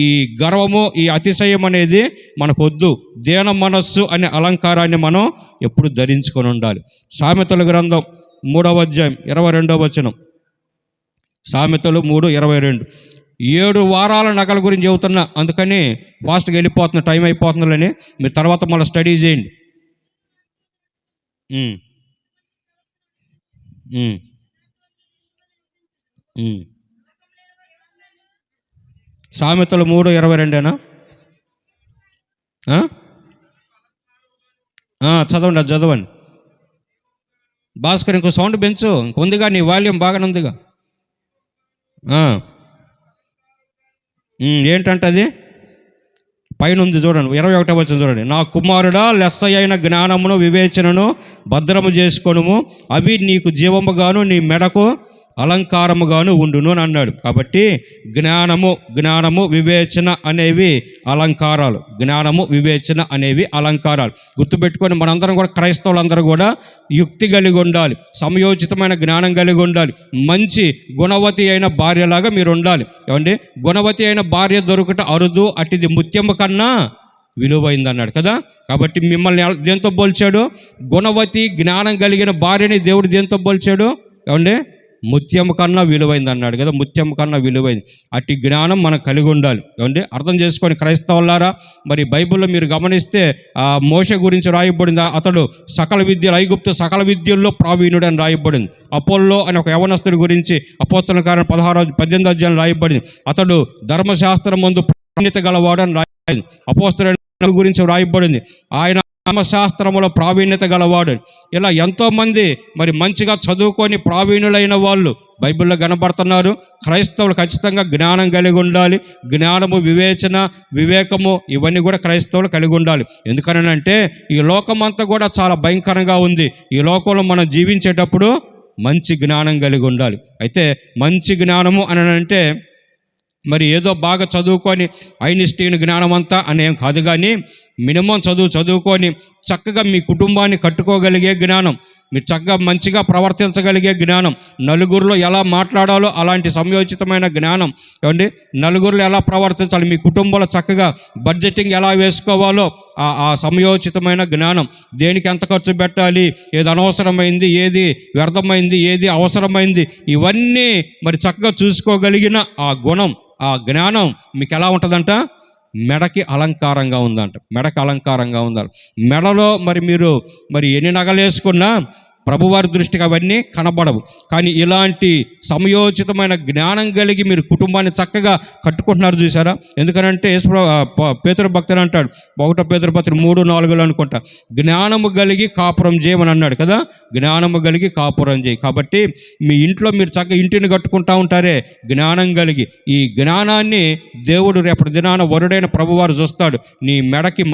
ఈ గర్వము, ఈ అతిశయం అనేది మనకు వద్దు. దీన మనస్సు అనే అలంకారాన్ని మనం ఎప్పుడు ధరించుకొని ఉండాలి. సామెతల గ్రంథం 3వ అధ్యాయం 22వ వచనం. సామెతలు 3:22. 7 వారాల నగల గురించి చెబుతున్నా, అందుకని ఫాస్ట్గా వెళ్ళిపోతున్నా, టైం అయిపోతుందని మీరు తర్వాత మళ్ళీ స్టడీ చేయండి. సామెతలు 3:22 చదవండి, అది చదవండి. భాస్కర్ ఇంకో సౌండ్ పెంచు, ఉందిగా నీ వాల్యూమ్ బాగానే ఉందిగా. ఏంటంటే అది పైన ఉంది చూడండి, 21వ వచనం చూడండి. నా కుమారుడా, లెస్సయైన జ్ఞానమును వివేచనను భద్రము చేసుకొనుము, అవి నీకు జీవముగాను నీ మెడకు అలంకారముగాను ఉండును అని అన్నాడు. కాబట్టి జ్ఞానము వివేచన అనేవి అలంకారాలు. జ్ఞానము వివేచన అనేవి అలంకారాలు. గుర్తుపెట్టుకొని మనందరం కూడా, క్రైస్తవులందరూ కూడా యుక్తి కలిగి ఉండాలి, సమయోచితమైన జ్ఞానం కలిగి ఉండాలి, మంచి గుణవతి అయిన భార్యలాగా మీరు ఉండాలి. ఏమండి, గుణవతి అయిన భార్య దొరుకుట అరుదు, అటిది ముత్యము కన్నా విలువైంది అన్నాడు కదా. కాబట్టి మిమ్మల్ని దేంతో పోల్చాడు? గుణవతి జ్ఞానం కలిగిన భార్యని దేవుడు దేంతో పోల్చాడు? ఏమండి, ముత్యము కన్నా విలువైంది అన్నాడు కదా. ముత్యము కన్నా విలువైంది. అట్టి జ్ఞానం మనం కలిగి ఉండాలి. ఏమండి, అర్థం చేసుకొని క్రైస్తవులారా, మరి బైబిల్లో మీరు గమనిస్తే మోషే గురించి రాయబడింది, అతడు సకల విద్యలు, ఐగుప్తు సకల విద్యల్లో ప్రావీణుడు అని రాయబడింది. అపోల్లో అని ఒక యవనస్తుడి గురించి అపోస్తలుల కార్యం 18వ అధ్యాయం రాయబడింది, అతడు ధర్మశాస్త్రం ముందు ప్రావీణ్యత గలవాడు అని రాయబడింది. అపోస్తలుల గురించి రాయబడింది, ఆయన ధర్మశాస్త్రములో ప్రావీణ్యత గలవాడు. ఇలా ఎంతోమంది మరి మంచిగా చదువుకొని ప్రావీణులైన వాళ్ళు బైబిల్లో కనబడుతున్నారు. క్రైస్తవులు ఖచ్చితంగా జ్ఞానం కలిగి ఉండాలి. జ్ఞానము, వివేచన, వివేకము ఇవన్నీ కూడా క్రైస్తవులు కలిగి ఉండాలి. ఎందుకనంటే ఈ లోకమంతా కూడా చాలా భయంకరంగా ఉంది. ఈ లోకంలో మనం జీవించేటప్పుడు మంచి జ్ఞానం కలిగి ఉండాలి. అయితే మంచి జ్ఞానము అని అంటే మరి ఏదో బాగా చదువుకొని ఐన్స్టీన్ జ్ఞానం అంతా అనేం కాదు, కానీ మినిమం చదువుకొని చక్కగా మీ కుటుంబాన్ని కట్టుకోగలిగే జ్ఞానం, మీరు చక్కగా మంచిగా ప్రవర్తించగలిగే జ్ఞానం, నలుగురిలో ఎలా మాట్లాడాలో అలాంటి సమయోచితమైన జ్ఞానం. ఏమండి, నలుగురిలో ఎలా ప్రవర్తించాలి, మీ కుటుంబంలో చక్కగా బడ్జెటింగ్ ఎలా వేసుకోవాలో ఆ సమయోచితమైన జ్ఞానం, దేనికి ఎంత ఖర్చు పెట్టాలి, ఏది అనవసరమైంది, ఏది వ్యర్థమైంది, ఏది అవసరమైంది, ఇవన్నీ మరి చక్కగా చూసుకోగలిగిన ఆ గుణం, ఆ జ్ఞానం మీకు ఎలా ఉంటుందంట? మెడకి అలంకారంగా ఉందంట. మెడకి అలంకారంగా ఉండాలి. మెడలో మీరు ఎన్ని నగలేసుకున్నా ప్రభువారి దృష్టికి అవన్నీ కనబడవు. కానీ ఇలాంటి సమయోచితమైన జ్ఞానం కలిగి మీరు కుటుంబాన్ని చక్కగా కట్టుకుంటున్నారు, చూసారా? ఎందుకనంటే పేతురు భక్తుడు అంటాడు, 1 పేతురు పత్రిక 3:4 అనుకుంటా, జ్ఞానము కలిగి కాపురం చేయమని అన్నాడు కదా. జ్ఞానము కలిగి కాపురం చేయి. కాబట్టి మీ ఇంట్లో మీరు చక్కగా ఇంటిని కట్టుకుంటా ఉంటారే జ్ఞానం కలిగి. ఈ జ్ఞానాన్ని దేవుడు రేపటి దినాన వరుడైన ప్రభువారు చూస్తాడు. నీ మెడకి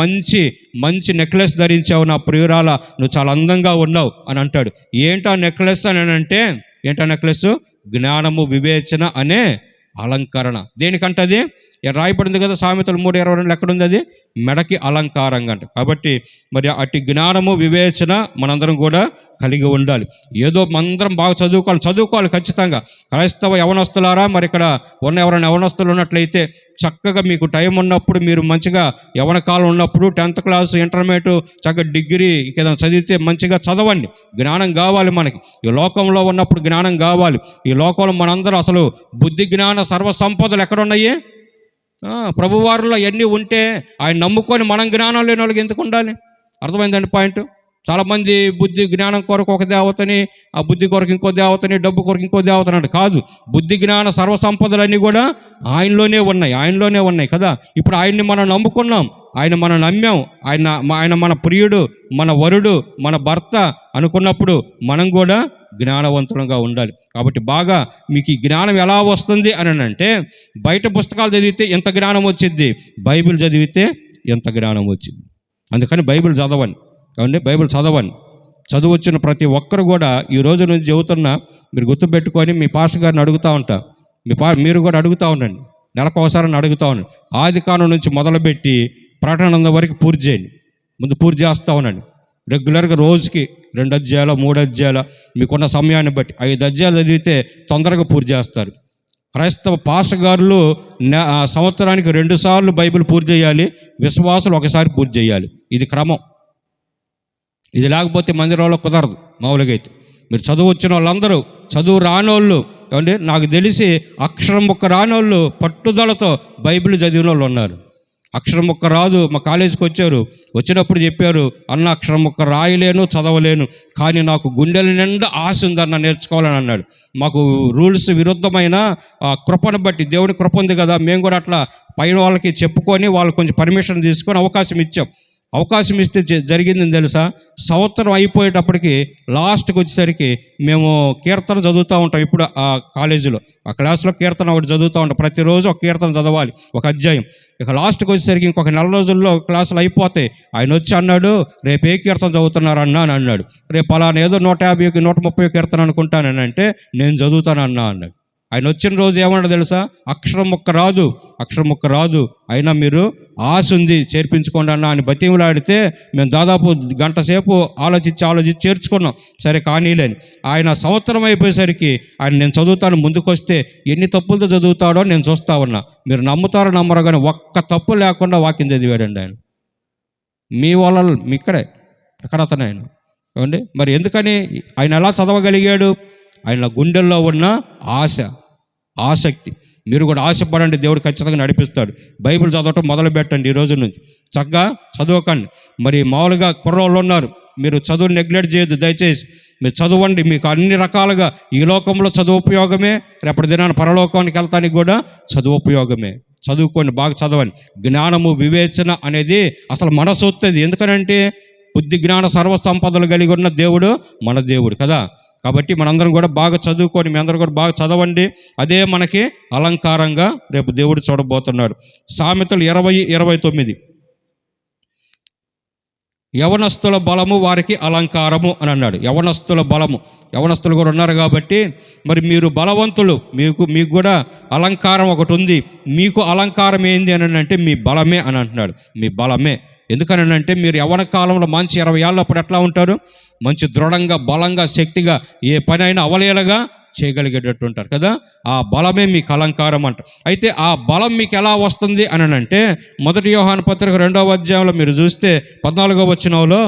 మంచి నెక్లెస్ ధరించావు నా ప్రియురాల, నువ్వు చాలా అందంగా ఉన్నావు అని అంటాడు. ఏంటా నెక్లెస్ అని అంటే, ఏంటా నెక్లెస్? జ్ఞానము వివేచన అనే అలంకరణ. దేనికంటది రాయబడింది కదా, సామెతలు 3:22 ఎక్కడుంది అది? మెడకి అలంకారంగా అంట. కాబట్టి అటు జ్ఞానము వివేచన మనందరం కూడా కలిగి ఉండాలి. ఏదో మనందరం బాగా చదువుకోవాలి ఖచ్చితంగా. క్రైస్తవ యవనస్తులారా, ఇక్కడ ఎవరైనా యవనస్తులు ఉన్నట్లయితే చక్కగా మీకు టైం ఉన్నప్పుడు, మీరు మంచిగా యవన కాలం ఉన్నప్పుడు 10th క్లాస్, ఇంటర్మీడియట్, చక్కగా డిగ్రీ ఏదైనా చదివితే మంచిగా చదవండి. జ్ఞానం కావాలి మనకి. ఈ లోకంలో ఉన్నప్పుడు జ్ఞానం కావాలి. ఈ లోకంలో మనందరూ అసలు బుద్ధి, జ్ఞాన, సర్వ సంపదలు ఎక్కడున్నాయి? ప్రభువారిలో అవన్నీ ఉంటే ఆయన నమ్ముకొని మనం జ్ఞానం లేని వాళ్ళకి ఎందుకు ఉండాలి? అర్థమైందండి పాయింట్. చాలామంది బుద్ధి జ్ఞానం కొరకు ఒక దేవతని, ఆ బుద్ధి కొరకు ఇంకో దేవతని, డబ్బు కొరకు ఇంకో దేవతని అంటే కాదు. బుద్ధి జ్ఞాన సర్వసంపదలన్నీ కూడా ఆయనలోనే ఉన్నాయి కదా. ఇప్పుడు ఆయన్ని మనం నమ్ముకున్నాం, ఆయన మనం నమ్మాం, ఆయన మన ప్రియుడు, మన వరుడు, మన భర్త అనుకున్నప్పుడు మనం కూడా జ్ఞానవంతులంగా ఉండాలి. కాబట్టి బాగా మీకు ఈ జ్ఞానం ఎలా వస్తుంది అని అంటే, బయట పుస్తకాలు చదివితే ఎంత జ్ఞానం వచ్చింది, బైబిల్ చదివితే ఎంత జ్ఞానం వచ్చింది. అందుకని బైబిల్ చదవండి. ఏమండి, బైబిల్ చదవండి. చదువు వచ్చిన ప్రతి ఒక్కరు కూడా ఈ రోజు నుంచి చెబుతున్నా, మీరు గుర్తుపెట్టుకొని మీ పాస్టర్ గారిని అడుగుతూ ఉంటా, మీరు కూడా అడుగుతూ ఉండండి, నెలకు ఒకసారి అడుగుతూ ఉండండి. ఆదికాండం నుంచి మొదలుపెట్టి ప్రకటన వరకు పూర్తి చేయండి. ముందు పూర్తి చేస్తూ ఉండండి. రెగ్యులర్గా రోజుకి 2 అధ్యాయాలు 3 అధ్యాయాలు మీకున్న సమయాన్ని బట్టి 5 అధ్యాయాలు చదివితే తొందరగా పూర్తి చేస్తారు. క్రైస్తవ పాస్టర్ గారులు సంవత్సరానికి 2 సార్లు బైబిల్ పూర్తి చేయాలి, విశ్వాసులు ఒకసారి పూర్తి చేయాలి. ఇది క్రమం. ఇది లేకపోతే మందిరంలో కుదరదు. మామూలుగా అయితే మీరు చదువు వచ్చిన వాళ్ళందరూ, చదువు రానోళ్ళు ఏమంటే, నాకు తెలిసి అక్షరం ముక్క రానోళ్ళు పట్టుదలతో బైబిల్ చదివిన వాళ్ళు ఉన్నారు. అక్షరం ముక్క రాదు, మా కాలేజీకి వచ్చినప్పుడు చెప్పారు, అన్న అక్షరం ముక్క రాయలేను, చదవలేను, కానీ నాకు గుండెల నిండా ఆశ ఉందన్న నేర్చుకోవాలని అన్నాడు. మాకు రూల్స్ విరుద్ధమైన కృపను బట్టి, దేవుడి కృప ఉంది కదా, మేము కూడా అట్లా పైన వాళ్ళకి చెప్పుకొని వాళ్ళు కొంచెం పర్మిషన్ తీసుకొని అవకాశం ఇచ్చాం. అవకాశం ఇస్తే జరిగిందని తెలుసా, సంవత్సరం అయిపోయేటప్పటికి లాస్ట్కి వచ్చేసరికి మేము కీర్తన చదువుతూ ఉంటాం. ఇప్పుడు ఆ కాలేజీలో ఆ క్లాస్లో కీర్తన ఒకటి చదువుతూ ఉంటాం. ప్రతిరోజు ఒక కీర్తన చదవాలి, ఒక అధ్యాయం. ఇక లాస్ట్కి వచ్చేసరికి ఇంకొక 4 రోజుల్లో క్లాసులు అయిపోతాయి. ఆయన వచ్చి అన్నాడు, రేపు ఏ కీర్తన చదువుతున్నారన్నా అని అన్నాడు. రేపు పలానా ఏదో 150 130 కీర్తన అనుకుంటానని అంటే, నేను చదువుతానన్నా అన్నాడు. ఆయన వచ్చిన రోజు ఏమన్నా తెలుసా, అక్షరం ముక్క రాదు, అయినా మీరు ఆశ ఉంది చేర్పించుకోండి అన్న అని బతిమలాడితే మేము దాదాపు గంట సేపు ఆలోచించి చేర్చుకున్నాం. సరే కానీలేని ఆయన సంవత్సరం అయిపోయేసరికి ఆయన నేను చదువుతాను ముందుకొస్తే ఎన్ని తప్పులతో చదువుతాడో నేను చూస్తా ఉన్నా. మీరు నమ్ముతారో నమ్మరో కానీ ఒక్క తప్పు లేకుండా వాక్యం చదివాడండి ఆయన. మీ వాళ్ళ ఇక్కడే ఎక్కడ అతను ఆయన ఏమండి. మరి ఎందుకని ఆయన ఎలా చదవగలిగాడు? ఆయన గుండెల్లో ఉన్న ఆసక్తి. మీరు కూడా ఆశపడండి, దేవుడు ఖచ్చితంగా నడిపిస్తాడు. బైబిల్ చదవటం మొదలు పెట్టండి ఈ రోజు నుంచి. చక్కగా చదవకండి. మరి మామూలుగా కుర్రోళ్ళు ఉన్నారు, మీరు చదువు నెగ్లెక్ట్ చేయొద్దు దయచేసి. మీరు చదవండి, మీకు అన్ని రకాలుగా ఈ లోకంలో చదువు ఉపయోగమే, రేపటి దినాన్ని పరలోకానికి వెళ్తానికి కూడా చదువు ఉపయోగమే. చదువుకోండి, బాగా చదవండి. జ్ఞానము వివేచన అనేది అసలు మనసు వస్తుంది. ఎందుకనంటే బుద్ధి జ్ఞాన సర్వసంపదలు కలిగి ఉన్న దేవుడు మన దేవుడు కదా. కాబట్టి మనందరం కూడా బాగా చదువుకొని, మీ అందరూ కూడా బాగా చదవండి. అదే మనకి అలంకారంగా రేపు దేవుడు చూడబోతున్నాడు. సామెతలు 20:29 యవనస్తుల బలము వారికి అలంకారము అని అన్నాడు. యవనస్తుల బలము, యవనస్తులు కూడా ఉన్నారు కాబట్టి మరి మీరు బలవంతులు, మీకు కూడా అలంకారం ఒకటి ఉంది. మీకు అలంకారం ఏంది అని అంటే మీ బలమే అని అంటున్నాడు. మీ బలమే. ఎందుకనంటే మీరు యవ్వన కాలంలో మంచి 20 ఏళ్ళ అప్పుడు ఎట్లా ఉంటారు? మంచి దృఢంగా, బలంగా, శక్తిగా, ఏ పని అయినా అవలేలగా చేయగలిగేటట్టు ఉంటారు కదా. ఆ బలమే మీకు అలంకారం అంట. అయితే ఆ బలం మీకు ఎలా వస్తుంది అని అంటే 1 యోహాను పత్రిక 2వ అధ్యాయంలో మీరు చూస్తే 14వ వచనంలో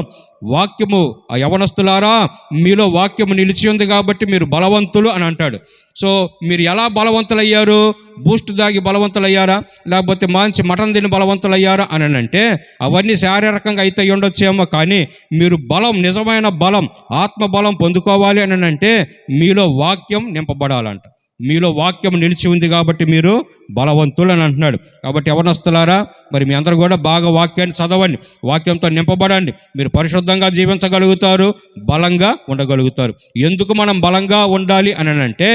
వాక్యము, ఆ యవనస్తులారా మీలో వాక్యము నిలిచి ఉంది కాబట్టి మీరు బలవంతులు అని అంటాడు. సో మీరు ఎలా బలవంతులయ్యారు? బూస్ట్ దాగి బలవంతులయ్యారా, లేకపోతే మంచి మటన్ తిని బలవంతులయ్యారా అని అంటే అవన్నీ శారీరకంగా అయితే ఉండొచ్చేమో, కానీ మీరు బలం, నిజమైన బలం, ఆత్మ బలం పొందుకోవాలి అని అంటే మీలో వాక్యం నింపబడాలంట. మీలో వాక్యం నిలిచి ఉంది కాబట్టి మీరు బలవంతులు అని అంటున్నాడు. కాబట్టి యవనస్తులారా మరి మీ అందరూ కూడా బాగా వాక్యాన్ని చదవండి, వాక్యంతో నింపబడండి. మీరు పరిశుద్ధంగా జీవించగలుగుతారు, బలంగా ఉండగలుగుతారు. ఎందుకు మనం బలంగా ఉండాలి అని అంటే,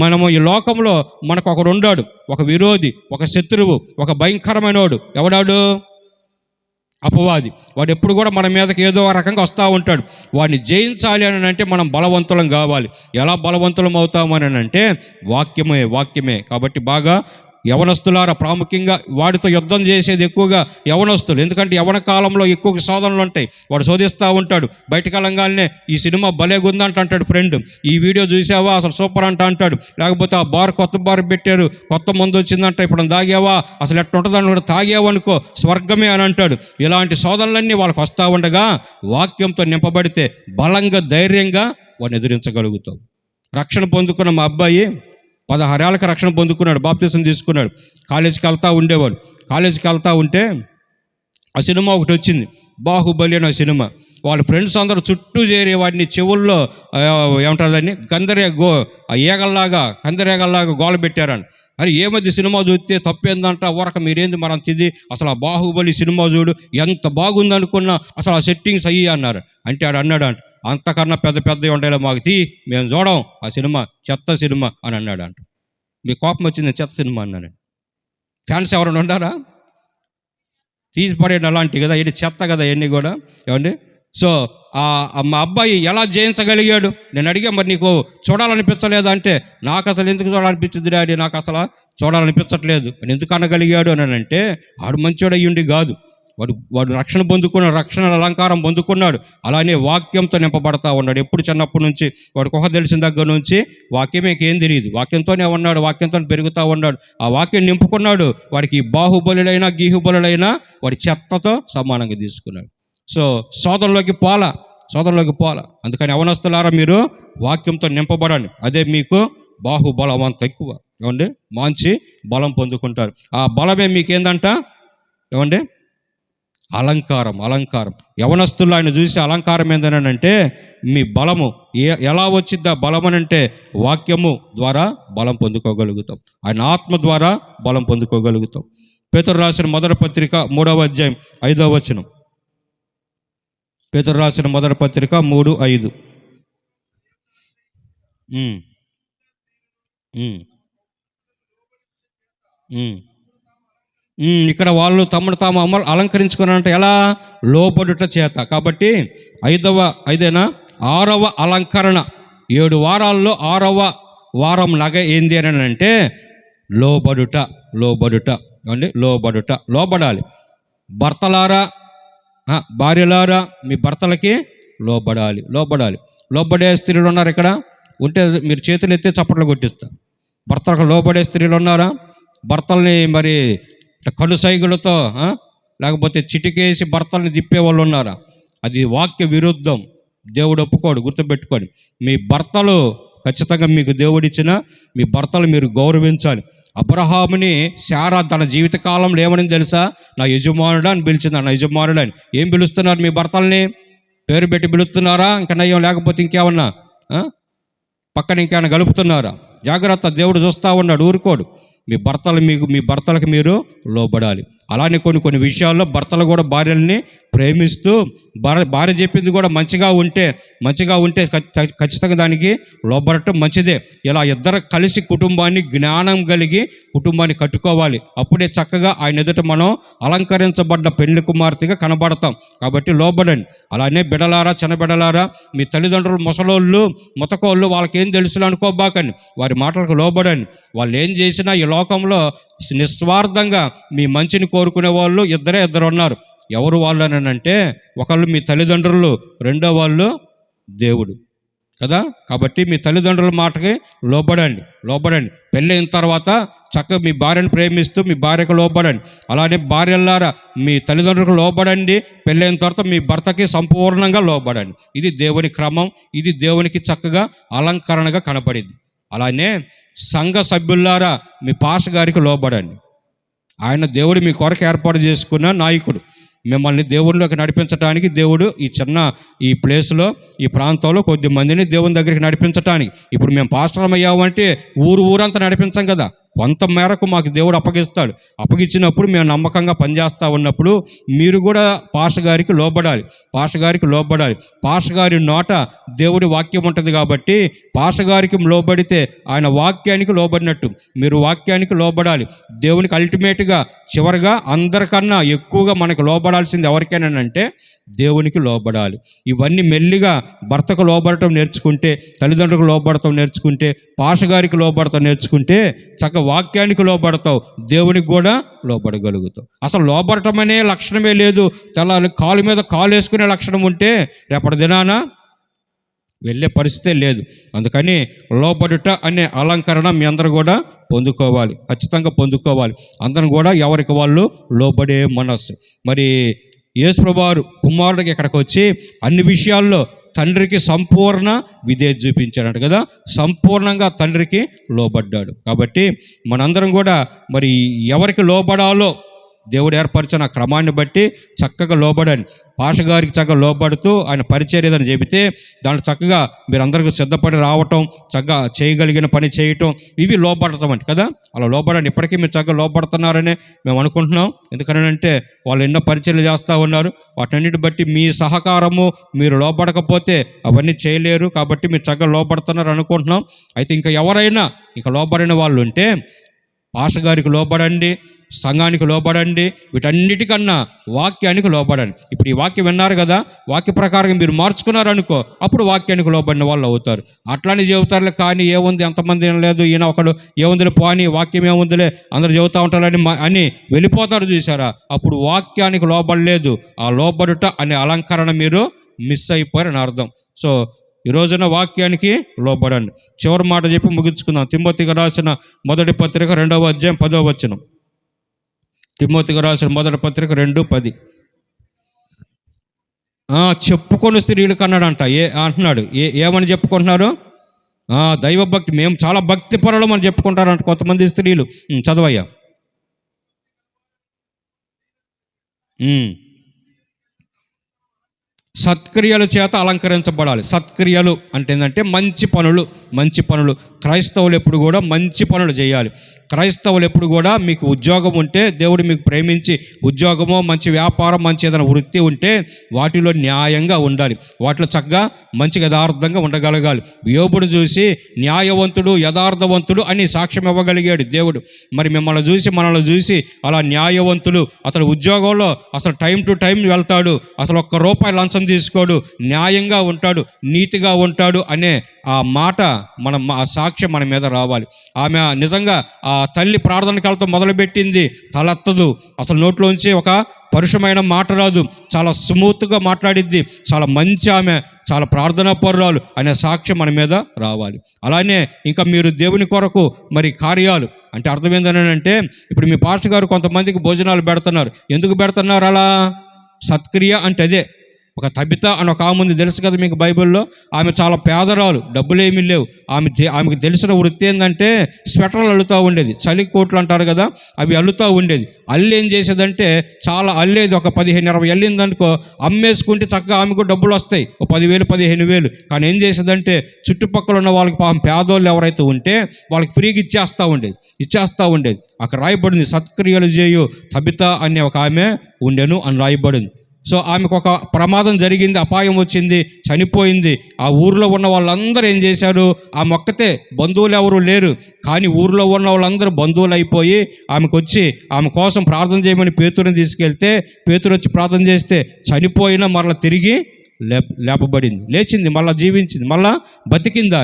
మనము ఈ లోకంలో మనకు ఒకడు ఉండాడు, ఒక విరోధి, ఒక శత్రువు, ఒక భయంకరమైనవాడు. ఎవడాడు? అపవాది. వాడు ఎప్పుడు కూడా మన మీదకి ఏదో రకంగా వస్తూ ఉంటాడు. వాడిని జయించాలి అని అంటే మనం బలవంతులం కావాలి. ఎలా బలవంతులం అవుతామని అంటే వాక్యమే. కాబట్టి బాగా యవనస్తులారా, ప్రాముఖ్యంగా వాడితో యుద్ధం చేసేది ఎక్కువగా యవనస్తులు. ఎందుకంటే యవన కాలంలో ఎక్కువ శోధనలు ఉంటాయి. వాడు శోధిస్తూ ఉంటాడు. బయటకు వెళ్ళంగానే ఈ సినిమా భలేగుందంట అంటాడు ఫ్రెండ్, ఈ వీడియో చూసావా అసలు సూపర్ అంటాడు. లేకపోతే ఆ కొత్త బార్ పెట్టారు, కొత్త మందు వచ్చిందంట, ఇప్పుడు తాగావా అసలు ఎట్లా ఉంటుందని కూడా తాగావనుకో స్వర్గమే అని అంటాడు. ఇలాంటి శోధనలన్నీ వాళ్ళకి వస్తూ ఉండగా వాక్యంతో నింపబడితే బలంగా, ధైర్యంగా వాడిని ఎదిరించగలుగుతాం. రక్షణ పొందుకున్న మా అబ్బాయి 16 ఏళ్ళకి రక్షణ పొందుకున్నాడు, బాప్తిసం తీసుకున్నాడు. కాలేజీకి వెళ్తూ ఉండేవాడు. కాలేజీకి వెళ్తూ ఉంటే ఆ సినిమా ఒకటి వచ్చింది, బాహుబలి అనే సినిమా. వాళ్ళ ఫ్రెండ్స్ అందరూ చుట్టూ చేరి వాడిని చెవుల్లో ఏమంటారు దాన్ని ఏగల్లాగా కందరేగల్లాగా గోల పెట్టారని. అది ఏమది సినిమా చూస్తే తప్పేందంట, ఊరక మీరేంది మనం తిది, అసలు ఆ బాహుబలి సినిమా చూడు ఎంత బాగుంది అనుకున్నా, అసలు ఆ సెట్టింగ్స్ అయ్యి అన్నారు. అంటే ఆడు అన్నాడంట, అంతకన్నా పెద్ద పెద్దవి ఉండేలా మాకు మేము చూడం ఆ సినిమా, చెత్త సినిమా అని అన్నాడంట. మీ కోపం వచ్చింది, చెత్త సినిమా అన్నాను. ఫ్యాన్స్ ఎవరైనా ఉండారా? తీసి పడేయండి అలాంటివి కదా, ఇది చెత్త కదా ఇవన్నీ కూడా. ఏమండి? సో మా అబ్బాయి ఎలా జయించగలిగాడు? నేను అడిగా, మరి నీకు చూడాలనిపించలేదా అంటే, నాకు అసలు ఎందుకు చూడాలనిపించింది డాడీ, నాకు అసలు చూడాలనిపించట్లేదు అని ఎందుకు అనగలిగాడు అని అంటే, ఆడు మంచోడు అయ్యుండి కాదు, వాడు రక్షణ పొందుకున్నాడు, రక్షణ అలంకారం పొందుకున్నాడు. అలానే వాక్యంతో నింపబడతా ఉన్నాడు. ఎప్పుడు చిన్నప్పటి నుంచి వాడు కుహ తెలిసిన దగ్గర నుంచి వాక్యమే ఏం తెలియదు, వాక్యంతోనే ఉన్నాడు, వాక్యంతో పెరుగుతూ ఉన్నాడు. ఆ వాక్యం నింపుకున్నాడు. వాడికి బాహుబలులైనా గీహుబలులైనా వాడి చెత్తతో సమానంగా తీసుకున్నాడు. సో సోదరులోకి పోలా. అందుకని యవనస్తులారా, మీరు వాక్యంతో నింపబడండి. అదే మీకు బాహుబలం అంత ఎక్కువ. ఏమండి? మంచి బలం పొందుకుంటారు. ఆ బలమే మీకేందంట? ఏమండి? అలంకారం. యవనస్తుల్లో ఆయన చూసే అలంకారం ఏంటనంటే, మీ బలము ఎలా వచ్చిద్దా బలం అని అంటే, వాక్యము ద్వారా బలం పొందుకోగలుగుతాం, ఆయన ఆత్మ ద్వారా బలం పొందుకోగలుగుతాం. పేతురు రాసిన మొదటి పత్రిక 3వ అధ్యాయం 5వ వచనం. పేతురు రాసిన మొదటి పత్రిక 3:5. ఇక్కడ వాళ్ళు తమను తాము అలంకరించుకున్నారంటే ఎలా? లోబడుట చేత. కాబట్టి 6వ అలంకరణ, 7 వారాల్లో 6వ వారం నగ ఏంది అని అంటే లోబడుట. ఏమండి? లోబడాలి. భర్తలారా, భార్యలారా, మీ భర్తలకి లోబడాలి. లోబడే స్త్రీలు ఉన్నారు ఇక్కడ? ఉంటే మీరు చేతులు ఎత్తే చప్పట్లు కొట్టిస్తారు. భర్తలకు లోబడే స్త్రీలు ఉన్నారా? భర్తల్ని మరి కను సైగులతో లేకపోతే చిటికేసి భర్తల్ని తిప్పే వాళ్ళు ఉన్నారా? అది వాక్య విరుద్ధం, దేవుడు ఒప్పుకోడు, గుర్తుపెట్టుకోండి. మీ భర్తలు ఖచ్చితంగా మీకు దేవుడిచ్చిన మీ భర్తలు మీరు గౌరవించాలి. అబ్రహాముని శారా తన జీవితకాలంలో ఏమని తెలుసా? నా యజమానుడు అని పిలిచింది. నా యజమానుడు అని. ఏం పిలుస్తున్నారు? మీ భర్తల్ని పేరు పెట్టి పిలుస్తున్నారా? ఇంకా నయ్యం, లేకపోతే ఇంకేమన్నా పక్కన ఇంకేమైనా గలుపుతున్నారా? జాగ్రత్త, దేవుడు చూస్తూ ఉన్నాడు, ఊరుకోడు. మీ భర్తలకు మీరు లోబడాలి. అలానే కొన్ని విషయాల్లో భర్తలు కూడా భార్యల్ని ప్రేమిస్తూ, భార్య చెప్పింది కూడా మంచిగా ఉంటే ఖచ్చితంగా దానికి లోబడటం మంచిదే. ఇలా ఇద్దరు కలిసి కుటుంబాన్ని జ్ఞానం కలిగి కుటుంబాన్ని కట్టుకోవాలి. అప్పుడే చక్కగా ఆయన ఎదుట మనం అలంకరించబడ్డ పెళ్లి కుమార్తెగా కనబడతాం. కాబట్టి లోబడండి. అలానే బిడలారా, చిన్నబిడలారా, మీ తల్లిదండ్రులు ముసలోళ్ళు, ముతకోళ్ళు, వాళ్ళకేం తెలుసు అనుకోబాకండి. వారి మాటలకు లోబడండి. వాళ్ళు ఏం చేసినా ఈ లోకంలో నిస్వార్థంగా మీ మంచిని కోరుకునే వాళ్ళు ఇద్దరు ఉన్నారు. ఎవరు వాళ్ళు అని అంటే, ఒకళ్ళు మీ తల్లిదండ్రులు, రెండో వాళ్ళు దేవుడు కదా. కాబట్టి మీ తల్లిదండ్రుల మాటకి లోబడండి. పెళ్ళైన తర్వాత చక్కగా మీ భార్యను ప్రేమిస్తూ మీ భార్యకు లోబడండి. అలానే భార్యలారా, మీ తల్లిదండ్రులకు లోబడండి. పెళ్ళైన తర్వాత మీ భర్తకి సంపూర్ణంగా లోబడండి. ఇది దేవుని క్రమం, ఇది దేవునికి చక్కగా అలంకరణగా కనపడింది. అలానే సంఘ సభ్యులారా, మీ పాస్టర్ గారికి లోబడండి. ఆయన దేవుడు మీ కొరకు ఏర్పాటు చేసుకున్న నాయకుడు. మిమ్మల్ని దేవుడిలోకి నడిపించడానికి దేవుడు ఈ ప్లేస్లో, ఈ ప్రాంతంలో కొద్ది మందిని దేవుని దగ్గరికి నడిపించడానికి. ఇప్పుడు మేము పాస్టర్లం అయ్యామంటే ఊరంతా నడిపించాం కదా. కొంత మేరకు మాకు దేవుడు అప్పగిస్తాడు. అప్పగించినప్పుడు మేము నమ్మకంగా పనిచేస్తూ ఉన్నప్పుడు మీరు కూడా పాస్టర్ గారికి లోబడాలి. పాస్టర్ గారి నోట దేవుడి వాక్యం ఉంటుంది కాబట్టి పాస్టర్ గారికి లోబడితే ఆయన వాక్యానికి లోబడినట్టు మీరు వాక్యానికి లోబడాలి. దేవునికి అల్టిమేట్గా చివరిగా అందరికన్నా ఎక్కువగా మనకు లోబడాల్సింది ఎవరికైనా అంటే దేవునికి లోబడాలి. ఇవన్నీ మెల్లిగా భర్తకు లోబడటం నేర్చుకుంటే, తల్లిదండ్రులకు లోబడటం నేర్చుకుంటే, పాస్టర్ గారికి లోబడటం నేర్చుకుంటే చక్కగా వాక్యానికి లోబడతావు, దేవునికి కూడా లోబడగలుగుతావు. అసలు లోబడటం అనే లక్షణమే లేదు. కాలు మీద కాలు వేసుకునే లక్షణం ఉంటే రేపటి దినాన వెళ్ళే పరిస్థితే లేదు. అందుకని లోబడుట అనే అలంకరణ మీ అందరూ కూడా పొందుకోవాలి, ఖచ్చితంగా పొందుకోవాలి. అందరం కూడా ఎవరికి వాళ్ళు లోబడే మనస్సు. మరి యేసు ప్రభువారు కుమారుడికి ఇక్కడికి వచ్చి అన్ని విషయాల్లో తండ్రికి సంపూర్ణ విధేయత చూపించాడంట కదా, సంపూర్ణంగా తండ్రికి లోబడ్డాడు. కాబట్టి మనందరం కూడా మరి ఎవరికి లోబడాలో దేవుడు ఏర్పరిచిన క్రమాన్ని బట్టి చక్కగా లోబడండి. పాష గారికి చక్కగా లోబడుతూ ఆయన పరిచర్య ఏదని చెబితే దాంట్లో చక్కగా మీరు అందరికీ సిద్ధపడి రావటం, చక్కగా చేయగలిగిన పని చేయటం, ఇవి లోబడతాం అంటే కదా. అలా లోబడండి. ఇప్పటికీ మీరు చక్కగా లోబడుతున్నారని మేము అనుకుంటున్నాం. ఎందుకనంటే వాళ్ళు ఎన్నో పరిచర్యలు చేస్తూ ఉన్నారు. వాటన్నిటి బట్టి మీ సహకారము, మీరు లోబడకపోతే అవన్నీ చేయలేరు. కాబట్టి మీరు చక్కగా లోబడుతున్నారు అనుకుంటున్నాం. అయితే ఇంకా ఎవరైనా ఇంకా లోబడిన వాళ్ళు ఉంటే పాష గారికి లోబడండి, సంఘానికి లోబడండి, వీటన్నిటికన్నా వాక్యానికి లోబడండి. ఇప్పుడు ఈ వాక్యం విన్నారు కదా, వాక్య ప్రకారం మీరు మార్చుకున్నారనుకో, అప్పుడు వాక్యానికి లోబడిన వాళ్ళు అవుతారు. అట్లానే చెబుతారులే, కానీ ఏముంది ఎంతమంది లేదు, ఈయన ఒకడు ఏముందిలే పోని, వాక్యం ఏముందిలే అందరూ చెబుతూ ఉంటారని అని వెళ్ళిపోతారు చూసారా, అప్పుడు వాక్యానికి లోబడలేదు. ఆ లోబడుట అనే అలంకరణ మీరు మిస్ అయిపోయారని అర్థం. సో ఈ రోజున వాక్యానికి లోబడండి. చివరి మాట చెప్పి ముగించుకుందాం. తిమోతికి రాసిన మొదటి పత్రిక 2వ అధ్యాయం 10వ వచనం. తిమోతికి రాసిన మొదటి పత్రిక 2:10. చెప్పుకొని స్త్రీలకు అన్నాడంట. అంటున్నాడు ఏమని చెప్పుకుంటున్నారు? దైవభక్తి, మేము చాలా భక్తి పరులం అని చెప్పుకుంటారంట కొంతమంది స్త్రీలు. చదవయ్యా. సత్క్రియల చేత అలంకరించబడాలి. సత్క్రియలు అంటే ఏంటంటే మంచి పనులు. మంచి పనులు. క్రైస్తవులు ఎప్పుడు కూడా మంచి పనులు చేయాలి. క్రైస్తవులు ఎప్పుడు కూడా మీకు ఉద్యోగం ఉంటే, దేవుడు మీకు ప్రేమించి ఉద్యోగమో, మంచి వ్యాపారం, మంచి ఏదైనా వృత్తి ఉంటే వాటిలో న్యాయంగా ఉండాలి. వాటిలో చక్కగా మంచిగా యథార్థంగా ఉండగలగాలి. యోబును చూసి న్యాయవంతుడు, యథార్థవంతుడు అని సాక్ష్యం ఇవ్వగలిగాడు దేవుడు. మరి మిమ్మల్ని చూసి, మనల్ని చూసి అలా న్యాయవంతులు, అతను ఉద్యోగంలో అసలు టైం టు టైం వెళ్తాడు, అసలు ₹1 లంచం తీసుకోడు, న్యాయంగా ఉంటాడు, నీతిగా ఉంటాడు అనే ఆ మాట ఆ సాక్ష్యం మన మీద రావాలి. ఆమె నిజంగా ఆ తల్లి ప్రార్థన కాలతో మొదలుపెట్టింది, తలెత్తదు, అసలు నోట్లోంచి ఒక పరుషమైన మాట రాదు, చాలా స్మూత్గా మాట్లాడిద్ది, చాలా మంచి ఆమె, చాలా ప్రార్థనా పరురాలు అనే సాక్ష్యం మన మీద రావాలి. అలానే ఇంకా మీరు దేవుని కొరకు మరి కార్యాలు అంటే అర్థం ఏంటంటే, ఇప్పుడు మీ పాస్టర్ గారు కొంతమందికి భోజనాలు పెడుతున్నారు. ఎందుకు పెడుతున్నారు అలా? సత్క్రియ అంటే అదే. ఒక తబిత అని ఒక ఆమె ఉంది, తెలుసు కదా మీకు బైబిల్లో. ఆమె చాలా పేదరాలు, డబ్బులు ఏమీ లేవు. ఆమెకు తెలిసిన వృత్తి ఏంటంటే స్వెటర్లు అల్లుతూ ఉండేది. చలి కోట్లు అంటారు కదా, అవి అల్లుతూ ఉండేది. అల్లు ఏం చేసేదంటే చాలా అల్లేది, ఒక 15-20 అల్లిందనుకో, అమ్మేసుకుంటే చక్కగా ఆమెకు డబ్బులు వస్తాయి, ఒక 10,000-15,000. కానీ ఏం చేసేదంటే చుట్టుపక్కల ఉన్న వాళ్ళకి పాపం పేదోళ్ళు ఎవరైతే ఉంటే వాళ్ళకి ఫ్రీగా ఇచ్చేస్తూ ఉండేది. అక్కడ రాయబడింది, సత్క్రియలు చేయు తబిత అనే ఒక ఆమె ఉండెను అని రాయబడింది. సో ఆమెకు ఒక ప్రమాదం జరిగింది, అపాయం వచ్చింది, చనిపోయింది. ఆ ఊరిలో ఉన్న వాళ్ళందరూ ఏం చేశారు? ఆ మొక్కతే, బంధువులు ఎవరు లేరు, కానీ ఊరిలో ఉన్న వాళ్ళందరూ బంధువులు అయిపోయి ఆమెకు వచ్చి ఆమె కోసం ప్రార్థన చేయమని పేతురుని తీసుకెళ్తే, పేతురు వచ్చి ప్రార్థన చేస్తే చనిపోయినా మరలా తిరిగి లేపబడింది, లేచింది, మళ్ళీ జీవించింది, మళ్ళా బతికిందా.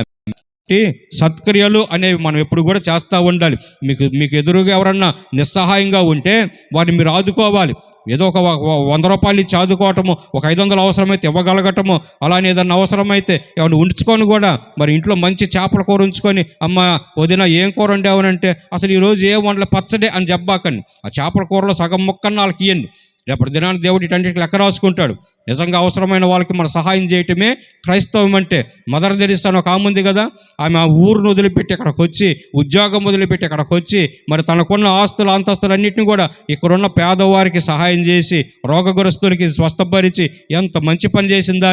సత్క్రియలు అనేవి మనం ఎప్పుడు కూడా చేస్తూ ఉండాలి. మీకు ఎదురుగా ఎవరన్నా నిస్సహాయంగా ఉంటే వారిని మీరు ఆదుకోవాలి. ఏదో ఒక ₹100 ఇచ్చి ఆదుకోవటము, ఒక 500 అవసరమైతే ఇవ్వగలగటము, అలానే ఏదన్నా అవసరమైతే ఏమైనా ఉంచుకొని కూడా, మరి ఇంట్లో మంచి చేపల కూర ఉంచుకొని, అమ్మ వదిన ఏం కూర వండావనంటే, అసలు ఈరోజు ఏం వండలే పచ్చడే అని చెప్పాకండి. ఆ చేపల కూరలో సగం ముక్కన్న వాళ్ళకి ఇవ్వండి. రేపటి దినాన్ని దేవుడు ఇటన్నిటికి లెక్క రాసుకుంటాడు. నిజంగా అవసరమైన వాళ్ళకి మన సహాయం చేయటమే క్రైస్తవం అంటే. మదర్ తెరీసా అని ఒక ఆమె ఉంది కదా, ఆమె ఆ ఊరును వదిలిపెట్టి అక్కడికి వచ్చి, ఉద్యోగం వదిలిపెట్టి అక్కడికి వచ్చి, మరి తనకున్న ఆస్తులు అంతస్తులన్నింటినీ కూడా ఇక్కడున్న పేదవారికి సహాయం చేసి, రోగగ్రస్తులకి స్వస్థపరిచి ఎంత మంచి పని చేసింది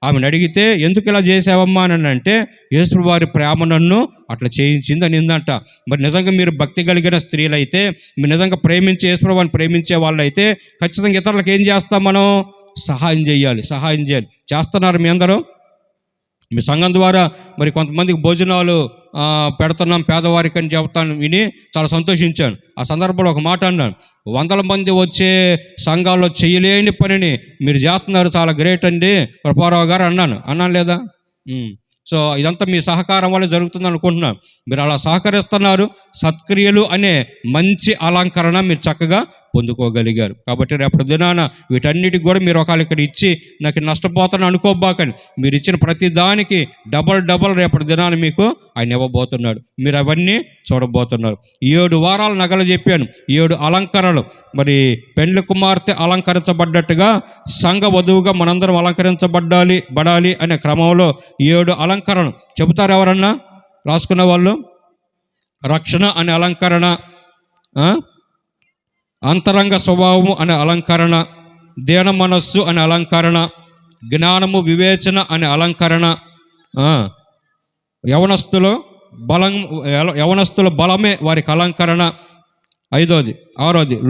ఆమెను అడిగితే, ఎందుకు ఇలా చేసావమ్మా అని అంటే, యేసు వారి ప్రేమ నన్ను అట్లా చేయించింది అని ఇందంట. మరి నిజంగా మీరు భక్తి కలిగిన స్త్రీలైతే, మీరు నిజంగా యేసుప్రభువుని ప్రేమించే వాళ్ళైతే ఖచ్చితంగా ఇతరులకు ఏం చేస్తాం? మనం సహాయం చేయాలి. చేస్తున్నారు మీ అందరూ? మీ సంఘం ద్వారా మరి కొంతమందికి భోజనాలు పెడుతున్నాం పేదవారికి అని చెప్తాను విని చాలా సంతోషించాను. ఆ సందర్భంలో ఒక మాట అన్నాను, 100 మంది వచ్చే సంఘాల్లో చేయలేని పనిని మీరు చేస్తున్నారు, చాలా గ్రేట్ అండి కృపారావు గారు అన్నాను లేదా? సో ఇదంతా మీ సహకారం వల్ల జరుగుతుంది అనుకుంటున్నాను. మీరు అలా సహకరిస్తున్నారు. సత్క్రియలు అనే మంచి అలంకరణ మీరు చక్కగా పొందుకోగలిగారు. కాబట్టి రేపటి దినాన వీటన్నిటికి కూడా మీరు ఒకవేళ ఇక్కడ ఇచ్చి నాకు నష్టపోతాను అనుకోబాకండి. మీరు ఇచ్చిన ప్రతి దానికి డబల్ రేపటి దినాన్ని మీకు ఆయన ఇవ్వబోతున్నాడు. మీరు అవన్నీ చూడబోతున్నారు. 7 వారాల నగలు చెప్పాను, 7 అలంకరణలు. మరి పెండ్లి కుమార్తె అలంకరించబడ్డట్టుగా సంఘ వధువుగా మనందరం బడాలి అనే క్రమంలో 7 అలంకరణలు చెబుతారు. ఎవరన్నా రాసుకున్న వాళ్ళు? రక్షణ అనే అలంకరణ, అంతరంగ స్వభావము అనే అలంకరణ, దీన మనస్సు అనే అలంకరణ, జ్ఞానము వివేచన అనే అలంకరణ, యవనస్తుల బలమే వారికి అలంకరణ, 6వది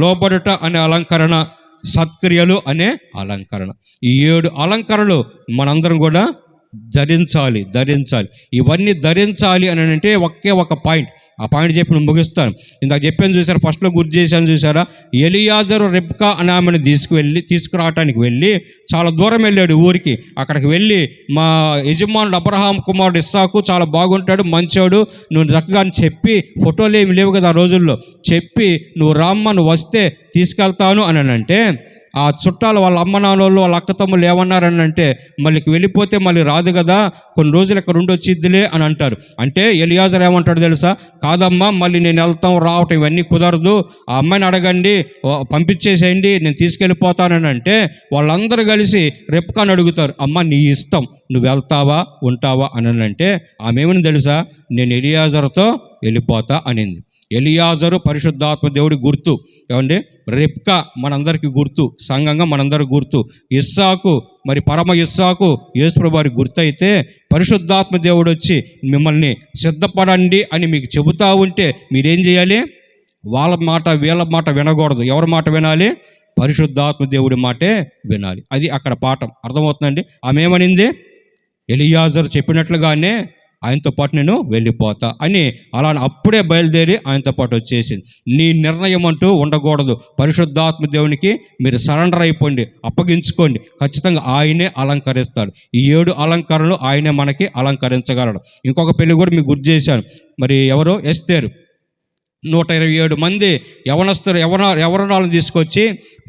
లోబడుట అనే అలంకరణ, సత్క్రియలు అనే అలంకరణ. ఈ 7 అలంకరణలు మనందరం కూడా ధరించాలి. ఇవన్నీ ధరించాలి అని అంటే ఒక పాయింట్. ఆ పాయింట్ చెప్పి నేను ముగిస్తాను. ఇందాక చెప్పాను చూసారా, ఫస్ట్లో గుర్తు చేశాను చూసారా, ఎలియాజరు రెబ్కా అనే ఆమెను తీసుకురావటానికి వెళ్ళి చాలా దూరం వెళ్ళాడు ఊరికి. అక్కడికి వెళ్ళి మా యజమానుడు అబ్రహాం కుమారుడు ఇస్సాకు చాలా బాగుంటాడు, మంచోడు, నువ్వు చక్కగా అని చెప్పి, ఫోటోలు ఏమి లేవు కదా ఆ రోజుల్లో, చెప్పి నువ్వు రామ్మ, నువ్వు వస్తే తీసుకెళ్తాను అని అంటే, ఆ చుట్టాలు వాళ్ళ అమ్మ నాన్నోళ్ళు వాళ్ళ అక్క తమ్ముళ్ళు ఏమన్నారని అంటే, మళ్ళీ వెళ్ళిపోతే మళ్ళీ రాదు కదా, కొన్ని రోజులు ఇక్కడ ఉండొచ్చిద్దిలే అని అంటారు. అంటే ఎలియాజర్ ఏమంటాడు తెలుసా, కాదమ్మా మళ్ళీ నేను వెళ్తాం రావటం ఇవన్నీ కుదరదు, ఆ అమ్మాయిని అడగండి, పంపించేసేయండి, నేను తీసుకెళ్ళిపోతానని అంటే, వాళ్ళందరూ కలిసి రెబ్కాను అడుగుతారు, అమ్మ నీ ఇష్టం, నువ్వు వెళ్తావా ఉంటావా అని అంటే, ఆమె ఏమని తెలుసా, నేను ఎలియాజర్తో వెళ్ళిపోతా అనింది. ఎలియాజరు పరిశుద్ధాత్మ దేవుడి గుర్తు. ఏమండి, రెబ్కా మనందరికీ గుర్తు, సంఘంగా మనందరికి గుర్తు. ఇస్సాకు మరి పరమ ఇస్సాకు యేసుప్రభువు వారి గుర్తు అయితే, పరిశుద్ధాత్మ దేవుడు వచ్చి మిమ్మల్ని సిద్ధపడండి అని మీకు చెబుతా ఉంటే మీరేం చేయాలి? వాళ్ళ మాట వీళ్ళ మాట వినకూడదు. ఎవరి మాట వినాలి? పరిశుద్ధాత్మ దేవుడి మాటే వినాలి. అది అక్కడ పాఠం. అర్థమవుతుందండి? ఆమె ఏమనింది? ఎలియాజరు చెప్పినట్లుగానే ఆయనతో పాటు నేను వెళ్ళిపోతా అని అలా అప్పుడే బయలుదేరి ఆయనతో పాటు వచ్చేసింది. నీ నిర్ణయం అంటూ ఉండకూడదు. పరిశుద్ధాత్మ దేవునికి మీరు సరెండర్ అయిపోండి, అప్పగించుకోండి. ఖచ్చితంగా ఆయనే అలంకరిస్తాడు. ఈ 7 అలంకరణలు ఆయనే మనకి అలంకరించగలడు. ఇంకొక పెళ్లి కూడా మీకు గుర్తు చేశాను. మరి ఎవరు? ఎస్తేరు. 127 మంది యవనరాలను తీసుకొచ్చి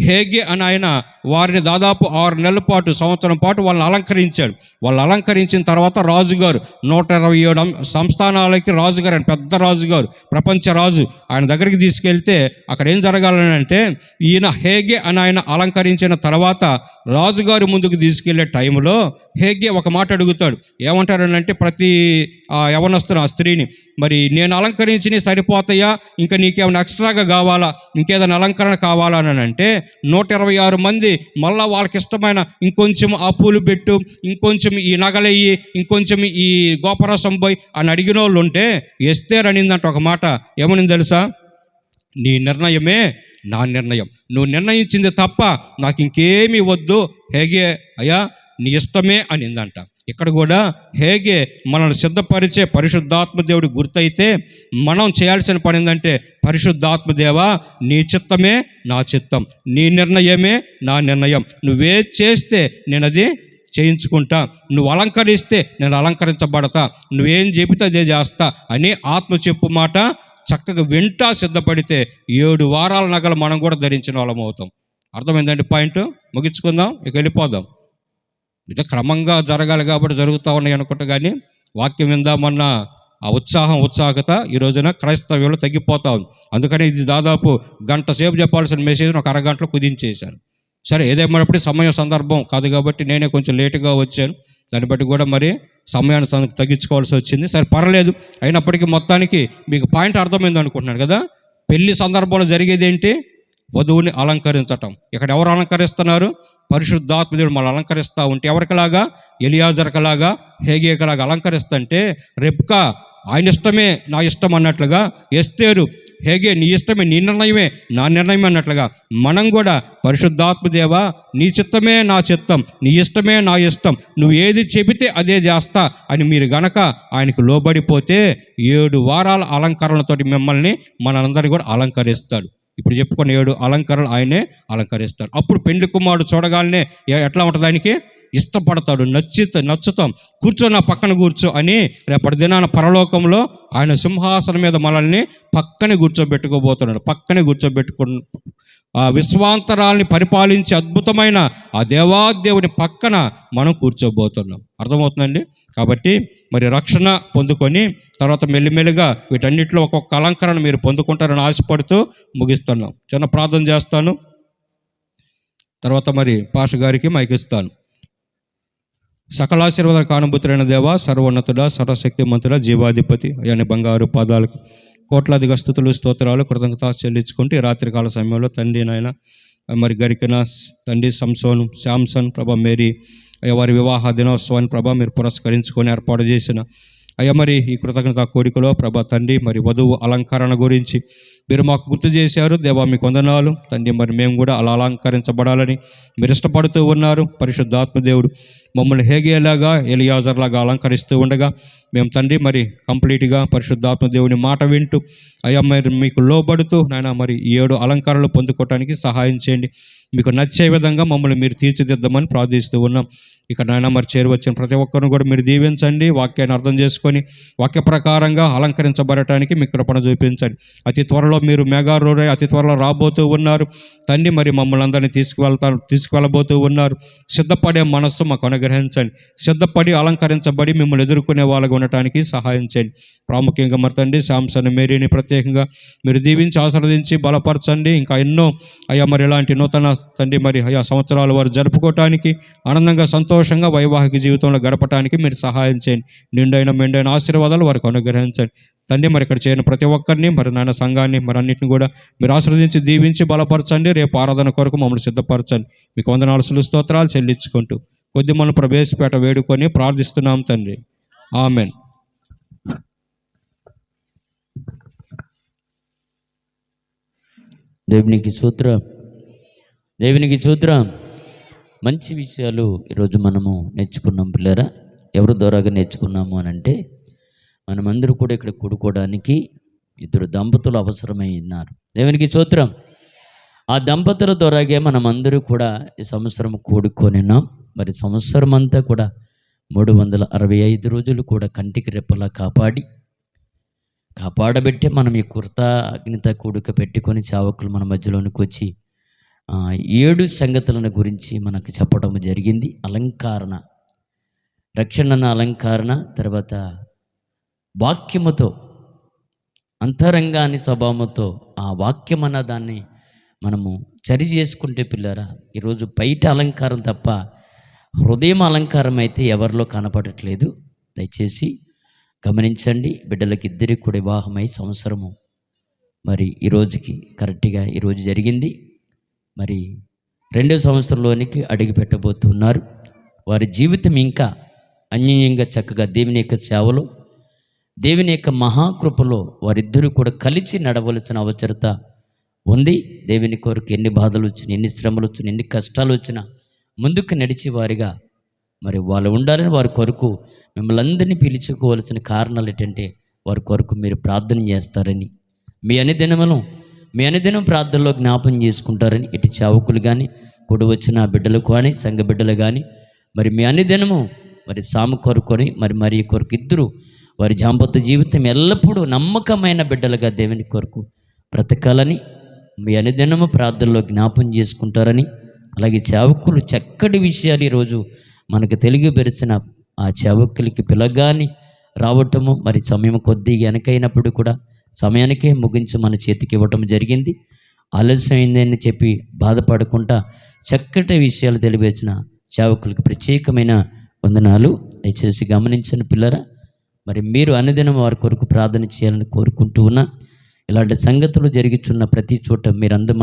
హేగే అని ఆయన వారిని దాదాపు 6 నెలల పాటు, సంవత్సరం పాటు వాళ్ళని అలంకరించాడు. వాళ్ళు అలంకరించిన తర్వాత రాజుగారు 127 సంస్థానాలకి రాజుగారు, ఆయన పెద్ద రాజుగారు, ప్రపంచ రాజు, ఆయన దగ్గరికి తీసుకెళ్తే అక్కడ ఏం జరగాలని అంటే, ఈయన హేగే అని ఆయన అలంకరించిన తర్వాత రాజుగారి ముందుకు తీసుకెళ్లే టైంలో హేగే ఒక మాట అడుగుతాడు. ఏమంటారనంటే, ప్రతి యవనస్తున్న ఆ స్త్రీని, మరి నేను అలంకరించి సరిపోతాయా, ఇంకా నీకేమైనా ఎక్స్ట్రాగా కావాలా, ఇంకేదైనా అలంకరణ కావాలా అని అంటే, 126 మంది మళ్ళా వాళ్ళకి ఇష్టమైన ఇంకొంచెం ఆ పూలు పెట్టు, ఇంకొంచెం ఈ నగలయ్యి, ఇంకొంచెం ఈ గోపరసం పోయి అని అడిగిన వాళ్ళు ఉంటే, ఎస్తేరు అనిందంట ఒక మాట. ఏమని తెలుసా? నీ నిర్ణయమే నా నిర్ణయం, నువ్వు నిర్ణయించింది తప్ప నాకు ఇంకేమీ వద్దు హేగే, అయ్యా నీ ఇష్టమే అనిందంట. ఇక్కడ కూడా హేగే మనల్ని సిద్ధపరిచే పరిశుద్ధాత్మ దేవుడి గుర్తయితే, మనం చేయాల్సిన పని ఏంటంటే, పరిశుద్ధాత్మదేవా నీ చిత్తమే నా చిత్తం, నీ నిర్ణయమే నా నిర్ణయం, నువ్వే చేస్తే నేను అది చేయించుకుంటా, నువ్వు అలంకరిస్తే నేను అలంకరించబడతా, నువ్వేం చెబితే అదే చేస్తా అని ఆత్మ చెప్పు మాట చక్కగా వింటా సిద్ధపడితే 7 వారాల నగలు మనం కూడా ధరించిన వాళ్ళం అవుతాం. అర్థమైందండి పాయింట్? ముగించుకుందాం, ఇక వెళ్ళిపోదాం. ఇది క్రమంగా జరగాలి కాబట్టి జరుగుతూ ఉన్నాయి అనుకుంటా, కానీ వాక్యం విందామన్న ఆ ఉత్సాహకత ఈ రోజున క్రైస్తవ్యంలో తగ్గిపోతా ఉంది. అందుకని ఇది దాదాపు గంట సేపు చెప్పాల్సిన మెసేజ్ని ఒక అరగంటలో కుదించేశాను. సరే, ఏదేమైనప్పుడు సమయం సందర్భం కాదు కాబట్టి నేనే కొంచెం లేటుగా వచ్చాను. దాన్ని బట్టి కూడా మరి సమయాన్ని తగ్గించుకోవాల్సి వచ్చింది. సరే, పర్లేదు. అయినప్పటికీ మొత్తానికి మీకు పాయింట్ అర్థమైంది అనుకుంటున్నాను కదా. పెళ్లి సందర్భంలో జరిగేది ఏంటి? వధువుని అలంకరించటం. ఇక్కడ ఎవరు అలంకరిస్తున్నారు? పరిశుద్ధాత్మ దేవుడు మనం అలంకరిస్తూ ఉంటే, ఎవరికిలాగా? ఎలియాజర్కలాగా, హేగేకలాగా అలంకరిస్తుంటే, రెబ్కా ఆయన ఇష్టమే నా ఇష్టం అన్నట్లుగా, ఎస్తేరు హేగే నీ ఇష్టమే, నీ నిర్ణయమే నా నిర్ణయం అన్నట్లుగా, మనం కూడా పరిశుద్ధాత్మదేవా నీ చిత్తమే నా చిత్తం, నీ ఇష్టమే నా ఇష్టం, నువ్వు ఏది చెబితే అదే చేస్తా అని మీరు గనక ఆయనకు లోబడిపోతే 7 వారాల అలంకరణలతోటి మిమ్మల్ని మనందరినీ కూడా అలంకరిస్తాడు. ఇప్పుడు చెప్పుకున్న 7 అలంకరణలు ఆయనే అలంకరిస్తాడు. అప్పుడు పెండ్లి కుమారుడు చూడగానే ఎట్లా ఉంటుంది? ఆయనకి ఇష్టపడతాడు, నచ్చుతాం, కూర్చో నా పక్కన కూర్చో అని రేపటి దినాన పరలోకంలో ఆయన సింహాసనం మీద మనల్ని పక్కనే కూర్చోబెట్టుకు ఆ విశ్వాంతరాల్ని పరిపాలించే అద్భుతమైన ఆ దేవాదేవుని పక్కన మనం కూర్చోబోతున్నాం. అర్థమవుతుందండి? కాబట్టి మరి రక్షణ పొందుకొని తర్వాత మెల్లిమెల్లిగా వీటన్నిటిలో ఒక్కొక్క అలంకరణ మీరు పొందుకుంటారని ఆశపడుతూ ముగిస్తున్నాం. చిన్న ప్రార్థన చేస్తాను, తర్వాత మరి పాష గారికి మైక్ ఇస్తాను. సకలాశీర్వాద కానుభూతులైన దేవ, సర్వోన్నతుడ, సర్వశక్తిమంతుడ, జీవాధిపతి అయ్యని బంగారు పాదాలకు కోట్లాదిగా స్తుతులు స్తోత్రాలు కృతజ్ఞత చెల్లించుకుంటే రాత్రికాల సమయంలో తండ్రి నాయన మరి గరికిన తండ్రి శాంసన్ ప్రభా మేరీ అయ్యా వారి వివాహ దినోత్సవాన్ని ప్రభా మీరు పురస్కరించుకొని ఏర్పాటు చేసిన అయ్యా మరి ఈ కృతజ్ఞత కోరికలో ప్రభా తండ్రి మరి వధువు అలంకరణ గురించి మీరు మాకు గుర్తు చేశారు దేవా, మీకు వందనాలు తండ్రి. మరి మేము కూడా అలా అలంకరించబడాలని మీరు ఇష్టపడుతూ ఉన్నారు. పరిశుద్ధాత్మ దేవుడు మమ్మల్ని హేగేలాగా ఎలియాజర్లాగా అలంకరిస్తూ ఉండగా మేము తండ్రి మరి కంప్లీట్గా పరిశుద్ధాత్మ దేవుని మాట వింటూ అయ్యా మరి మీకు లోబడుతూ నాయన మరి 7 అలంకరణలు పొందుకోవటానికి సహాయం చేయండి. మీకు నచ్చే విధంగా మమ్మల్ని మీరు తీర్చిదిద్దామని ప్రార్థిస్తూ ఉన్నాం. ఇక నాయన మరి చేరువచ్చిన ప్రతి ఒక్కరిని కూడా మీరు దీవించండి. వాక్యాన్ని అర్థం చేసుకొని వాక్య ప్రకారంగా అలంకరించబడటానికి మీ కృపణ చూపించండి. అతి త్వరలో మీరు మేఘారూరై అతి త్వరలో రాబోతూ ఉన్నారు తండ్రి. మరి మమ్మల్ని అందరినీ తీసుకువెళ్ళబోతూ ఉన్నారు. సిద్ధపడే మనస్సు మాకు అనుగ్రహించండి. సిద్ధపడి అలంకరించబడి మిమ్మల్ని ఎదుర్కొనే వాళ్ళగా ఉండటానికి సహాయం చేయండి. ప్రాముఖ్యంగా మరి తండ్రి శాంసన్ మేరీని ప్రత్యేకంగా మీరు దీవించి ఆశీర్వదించి బలపరచండి. ఇంకా ఎన్నో అయ్యా మరి ఇలాంటి నూతన తండ్రి మరి అయ్యా సంవత్సరాలు వారు జరుపుకోవటానికి ఆనందంగా సంతోషంగా వైవాహిక జీవితంలో గడపటానికి మీరు సహాయం చేయండి. మెండైన ఆశీర్వాదాలు వారికి అనుగ్రహించండి తండ్రి. మరి ఇక్కడ చేయని ప్రతి ఒక్కరిని మరి నాయన సంఘాన్ని మరి అన్నింటిని కూడా మీరు ఆశీర్వదించి దీవించి బలపరచండి. రేపు ఆరాధన కొరకు మమ్మల్ని సిద్ధపరచండి. మీకు వందనాలు స్తోత్రాలు చెల్లించుకుంటూ కొద్ది మనం ప్రవేశపేట వేడుకొని ప్రార్థిస్తున్నాం తండ్రి. ఆమెన్. దేవునికి స్తోత్రం. మంచి విషయాలు ఈరోజు మనము నేర్చుకున్నాం పిల్లరా. ఎవరి ద్వారాగా నేర్చుకున్నాము అని అంటే మనమందరూ కూడా ఇక్కడ కూడుకోవడానికి 2 దంపతులు అవసరమై ఉన్నారు. దేవునికి స్తోత్రం. ఆ దంపతుల ద్వారాగే మనమందరూ కూడా ఈ సంవత్సరం కూడుకొనినాం. మరి సంవత్సరం అంతా కూడా 365 రోజులు కూడా కంటికి రెప్పలా కాపాడబెట్టే మనం ఈ కృతజ్ఞత కూడిక పెట్టుకొని సేవకులు మన మధ్యలోనికి వచ్చి 7 సంగతులను గురించి మనకు చెప్పడం జరిగింది. అలంకరణ, రక్షణ అలంకరణ, తర్వాత వాక్యముతో అంతరంగాన్ని స్వభావంతో ఆ వాక్యం అన్న దాన్ని మనము సరి చేసుకుంటే పిల్లరా, ఈరోజు బయట అలంకారం తప్ప హృదయం అలంకారం అయితే ఎవరిలో కనపడట్లేదు. దయచేసి గమనించండి. బిడ్డలకి 2 కూడా వివాహమై సంవత్సరము మరి ఈరోజుకి కరెక్ట్గా ఈరోజు జరిగింది. మరి 2వ సంవత్సరంలోనికి అడుగు పెట్టబోతున్నారు. వారి జీవితం ఇంకా అన్యోన్యంగా చక్కగా దేవుని యొక్క సేవలో, దేవుని యొక్క మహాకృపలో వారిద్దరూ కూడా కలిసి నడవలసిన అవసరత ఉంది. దేవుని కొరకు ఎన్ని బాధలు వచ్చినా, ఎన్ని శ్రమలు వచ్చినా, ఎన్ని కష్టాలు వచ్చినా ముందుకు నడిచి వారిగా మరి వాళ్ళు ఉండాలని వారి కొరకు మిమ్మల్ని అందరినీ పిలుచుకోవాల్సిన కారణాలు ఏంటంటే వారి కొరకు మీరు ప్రార్థన చేస్తారని, మీ అనుదినం ప్రార్థనలో జ్ఞాపం చేసుకుంటారని, ఇటు చావుకులు కానీ కూడి వచ్చిన బిడ్డలు కానీ సంఘ బిడ్డలు కానీ మరి మీ అనుదినము మరి సాము కొరుకొని మరి కొరకు ఇద్దరు వారి దాంపత్య జీవితం ఎల్లప్పుడూ నమ్మకమైన బిడ్డలుగా దేవుని కొరకు బ్రతకాలని మీ అనుదినము ప్రార్థనలో జ్ఞాపం చేసుకుంటారని, అలాగే చావుకులు చక్కటి విషయాలు ఈరోజు మనకు తెలియబెరిచిన ఆ చావుకులకి పిలగాని రావటము మరి సమయం కొద్దిగా వెనకైనప్పుడు కూడా సమయానికే ముగించి మన చేతికి ఇవ్వటం జరిగింది. ఆలస్యమైందని చెప్పి బాధపడకుండా చక్కటి విషయాలు తెలియబెరిచిన చావుకులకి ప్రత్యేకమైన వందనాలు. దయచేసి గమనించిన పిల్లరా, మరి మీరు అనుదినం వారి కొరకు ప్రార్థన చేయాలని కోరుకుంటూ ఉన్నా. ఇలాంటి సంగతులు జరుగుతున్న ప్రతి చోట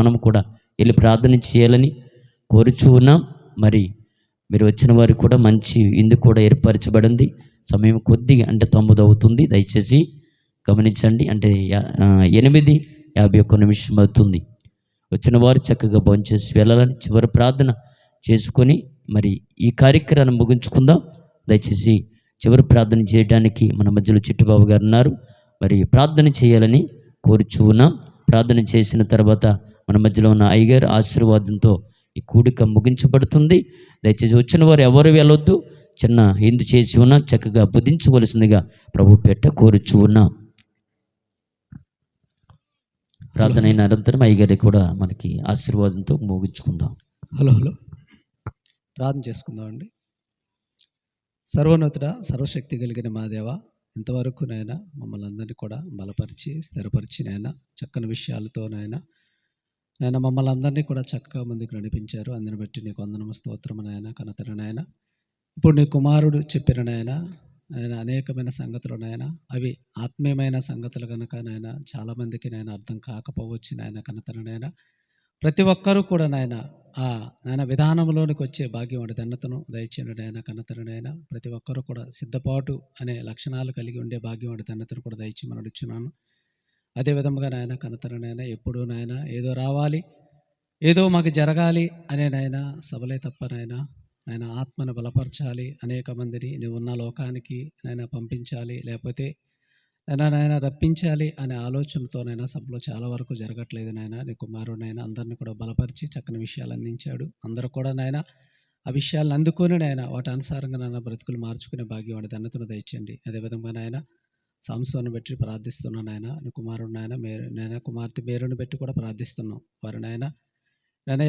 మనం కూడా వెళ్ళి ప్రార్థన చేయాలని కోరుచూ ఉన్నాం. మరి మీరు వచ్చిన వారికి కూడా మంచి ఇందు కూడా ఏర్పరచబడింది. సమయం కొద్దిగా అంటే 9 అవుతుంది. దయచేసి గమనించండి. అంటే 8:51 అవుతుంది. వచ్చిన వారు చక్కగా భోంచేసి వెళ్ళాలని చివరి ప్రార్థన చేసుకొని మరి ఈ కార్యక్రమాన్ని ముగించుకుందాం. దయచేసి చివరి ప్రార్థన చేయడానికి మన మధ్యలో చిట్టుబాబు గారు ఉన్నారు. మరి ప్రార్థన చేయాలని కోరుచూ ఉన్నాం. ప్రార్థన చేసిన తర్వాత మన మధ్యలో ఉన్న అయ్యగారు ఆశీర్వాదంతో ఈ కూడిక ముగించబడుతుంది. దయచేసి వచ్చిన వారు ఎవరు వెళ్ళొద్దు. చిన్న ఎందు చేసి ఉన్నా చక్కగా బుధించవలసిందిగా ప్రభు పెట్ట కోరుచు ఉన్నాం. ప్రార్థన అయిన అనంతరం అయ్యగారి కూడా మనకి ఆశీర్వాదంతో ముగించుకుందాం. హలో ప్రార్థన చేసుకుందామండి. సర్వోన్నతుడ, సర్వశక్తి కలిగిన మా దేవ, ఇంతవరకు నాయన మమ్మల్ని అందరినీ కూడా బలపరిచి స్థిరపరిచి నాయన చక్కని విషయాలతో నాయన మమ్మల్ని అందరినీ కూడా చక్కగా ముందుకు నడిపించారు. అందుని బట్టి నీకు వందనము స్తోత్రము నాయన. కనతన నాయన ఇప్పుడు నీ కుమారుడు చెప్పిన నాయన అనేకమైన సంగతులు నాయన, అవి ఆత్మీయమైన సంగతులు కనుక నాయన చాలామందికి నాయన అర్థం కాకపోవచ్చు నాయన. కనతన నాయన ప్రతి ఒక్కరూ కూడా నాయన నాయన విధానంలోనికి వచ్చే భాగ్యం వాడి ధన్యతను దయచేయండి నాయన. కనతన నాయన ప్రతి ఒక్కరూ కూడా సిద్ధపాటు అనే లక్షణాలు కలిగి ఉండే భాగ్యం వాడి ధన్యతను కూడా దయచేయమని అడుగుచున్నాను. అదేవిధంగా నాయన కనతన నాయన ఎప్పుడూ నాయన ఏదో రావాలి, ఏదో మాకు జరగాలి అనే నాయన సభలే తప్ప నాయన ఆత్మను బలపరచాలి, అనేక మందిని నువ్వు ఉన్న లోకానికి నాయన పంపించాలి, లేకపోతే నాయన రప్పించాలి అనే ఆలోచనతోనైనా సభలో చాలా వరకు జరగట్లేదు నాయన. నీ కుమారుడైనా అందరిని కూడా బలపరిచి చక్కని విషయాలు అందించాడు. అందరూ కూడా నాయన ఆ విషయాలను అందుకొని నాయన వాటి అనుసారంగా నాయన బ్రతుకులు మార్చుకునే భాగ్యం వాడి ధన్యతను దయచేయండి. అదేవిధంగా నాయన సంస్థను బట్టి ప్రార్థిస్తున్నాను నాయన. నీ కుమారుడు నాయన కుమార్తె మేరుని బట్టి కూడా ప్రార్థిస్తున్నాం. వారు నాయన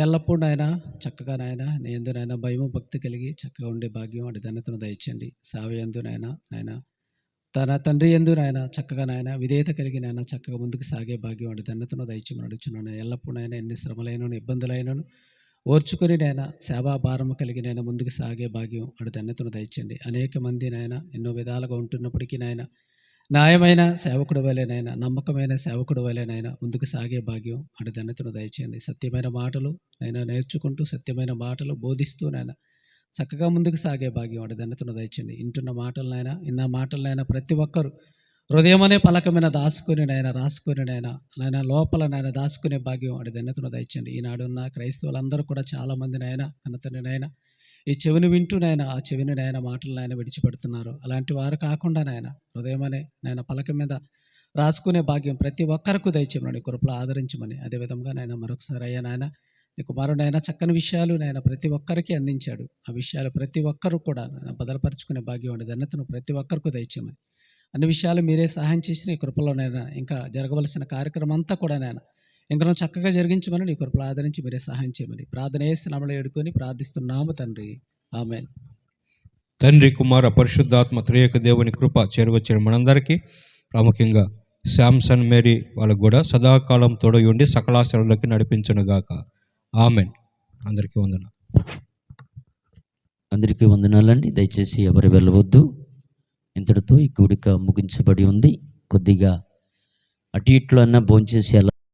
ఎల్లప్పుడూ నాయన చక్కగా నాయన నీ యందు నాయన భయము భక్తి కలిగి చక్కగా ఉండే భాగ్యం వాడి ధన్యతను దయచేయండి. సావి యందు నాయన తన తండ్రి యందు నాయన చక్కగా నాయన విధేయత కలిగి నాయన చక్కగా ముందుకు సాగే భాగ్యం వాడి ధన్యతను దయచేయమని అడుగుచున్నాను. ఎల్లప్పుడూ నాయన ఎన్ని శ్రమలైనను ఇబ్బందులైనను ఓర్చుకొని నాయన సేవా భారము కలిగి నాయన ముందుకు సాగే భాగ్యం వాడి ధన్యతను దయచేయండి. అనేక మంది నాయన ఎన్నో విధాలుగా ఉంటున్నప్పటికీ నాయన న్యాయమైన సేవకుడు వలెనైన నమ్మకమైన సేవకుడు వలెనైన ముందుకు సాగే భాగ్యం వాడి ధన్యతను దయచేయండి. సత్యమైన మాటలు నాయన నేర్చుకుంటూ సత్యమైన మాటలు బోధిస్తూ నాయన చక్కగా ముందుకు సాగే భాగ్యం వాడి ధన్యతను దయచేయండి. ఇంటున్న మాటలనైనా ఇన్న మాటలనైనా ప్రతి ఒక్కరు హృదయం అనే పలకమైన దాసుకొని రాసుకొని నాయన లోపల దాచుకునే భాగ్యం వాడి ధన్యతను దయచేయండి. ఈనాడున్న క్రైస్తవులందరూ కూడా చాలామంది కనతని ఈ చెవిని వింటూ ఆ చెవిని మాటలు విడిచిపెడుతున్నారు. అలాంటి వారు కాకుండా హృదయం అనే పలక మీద రాసుకునే భాగ్యం ప్రతి ఒక్కరికి దయచేయమని కృపలో ఆదరించమని. అదేవిధంగా మరొకసారి అయ్యా నీ కుమారుడైనా చక్కని విషయాలు ప్రతి ఒక్కరికి అందించాడు. ఆ విషయాలు ప్రతి ఒక్కరు కూడా బదలపరుచుకునే భాగ్యం వాడి ధన్యతను ప్రతి ఒక్కరికి దయచేయమని. అన్ని విషయాలు మీరే సహాయం చేసి నీ కృపలోనైనా ఇంకా జరగవలసిన కార్యక్రమం అంతా కూడా ఇంకా చక్కగా జరిగించమని నీ కృపలో ఆదరించి మీరే సహాయం చేయమని ప్రార్థన చేస్తున్నామని వేడుకొని ప్రార్థిస్తున్నాము తండ్రి. ఆమేన్. తండ్రి కుమార పరిశుద్ధాత్మ త్రియేక దేవుని కృప చేరువచ్చిన మనందరికీ, ప్రాముఖ్యంగా శాంసన్ మేరీ వాళ్ళకు కూడా సదాకాలం తోడై ఉండి సకలాశరణలోకి నడిపించునుగాక. ఆమేన్. అందరికీ వందనాలు. అందరికీ వందనాలండి. దయచేసి ఎవరు వెళ్ళవద్దు. ఇంతటితో ఈ కూడిక ముగించబడి ఉంది. కొద్దిగా అటు ఇట్లు అన్న భోంచేసి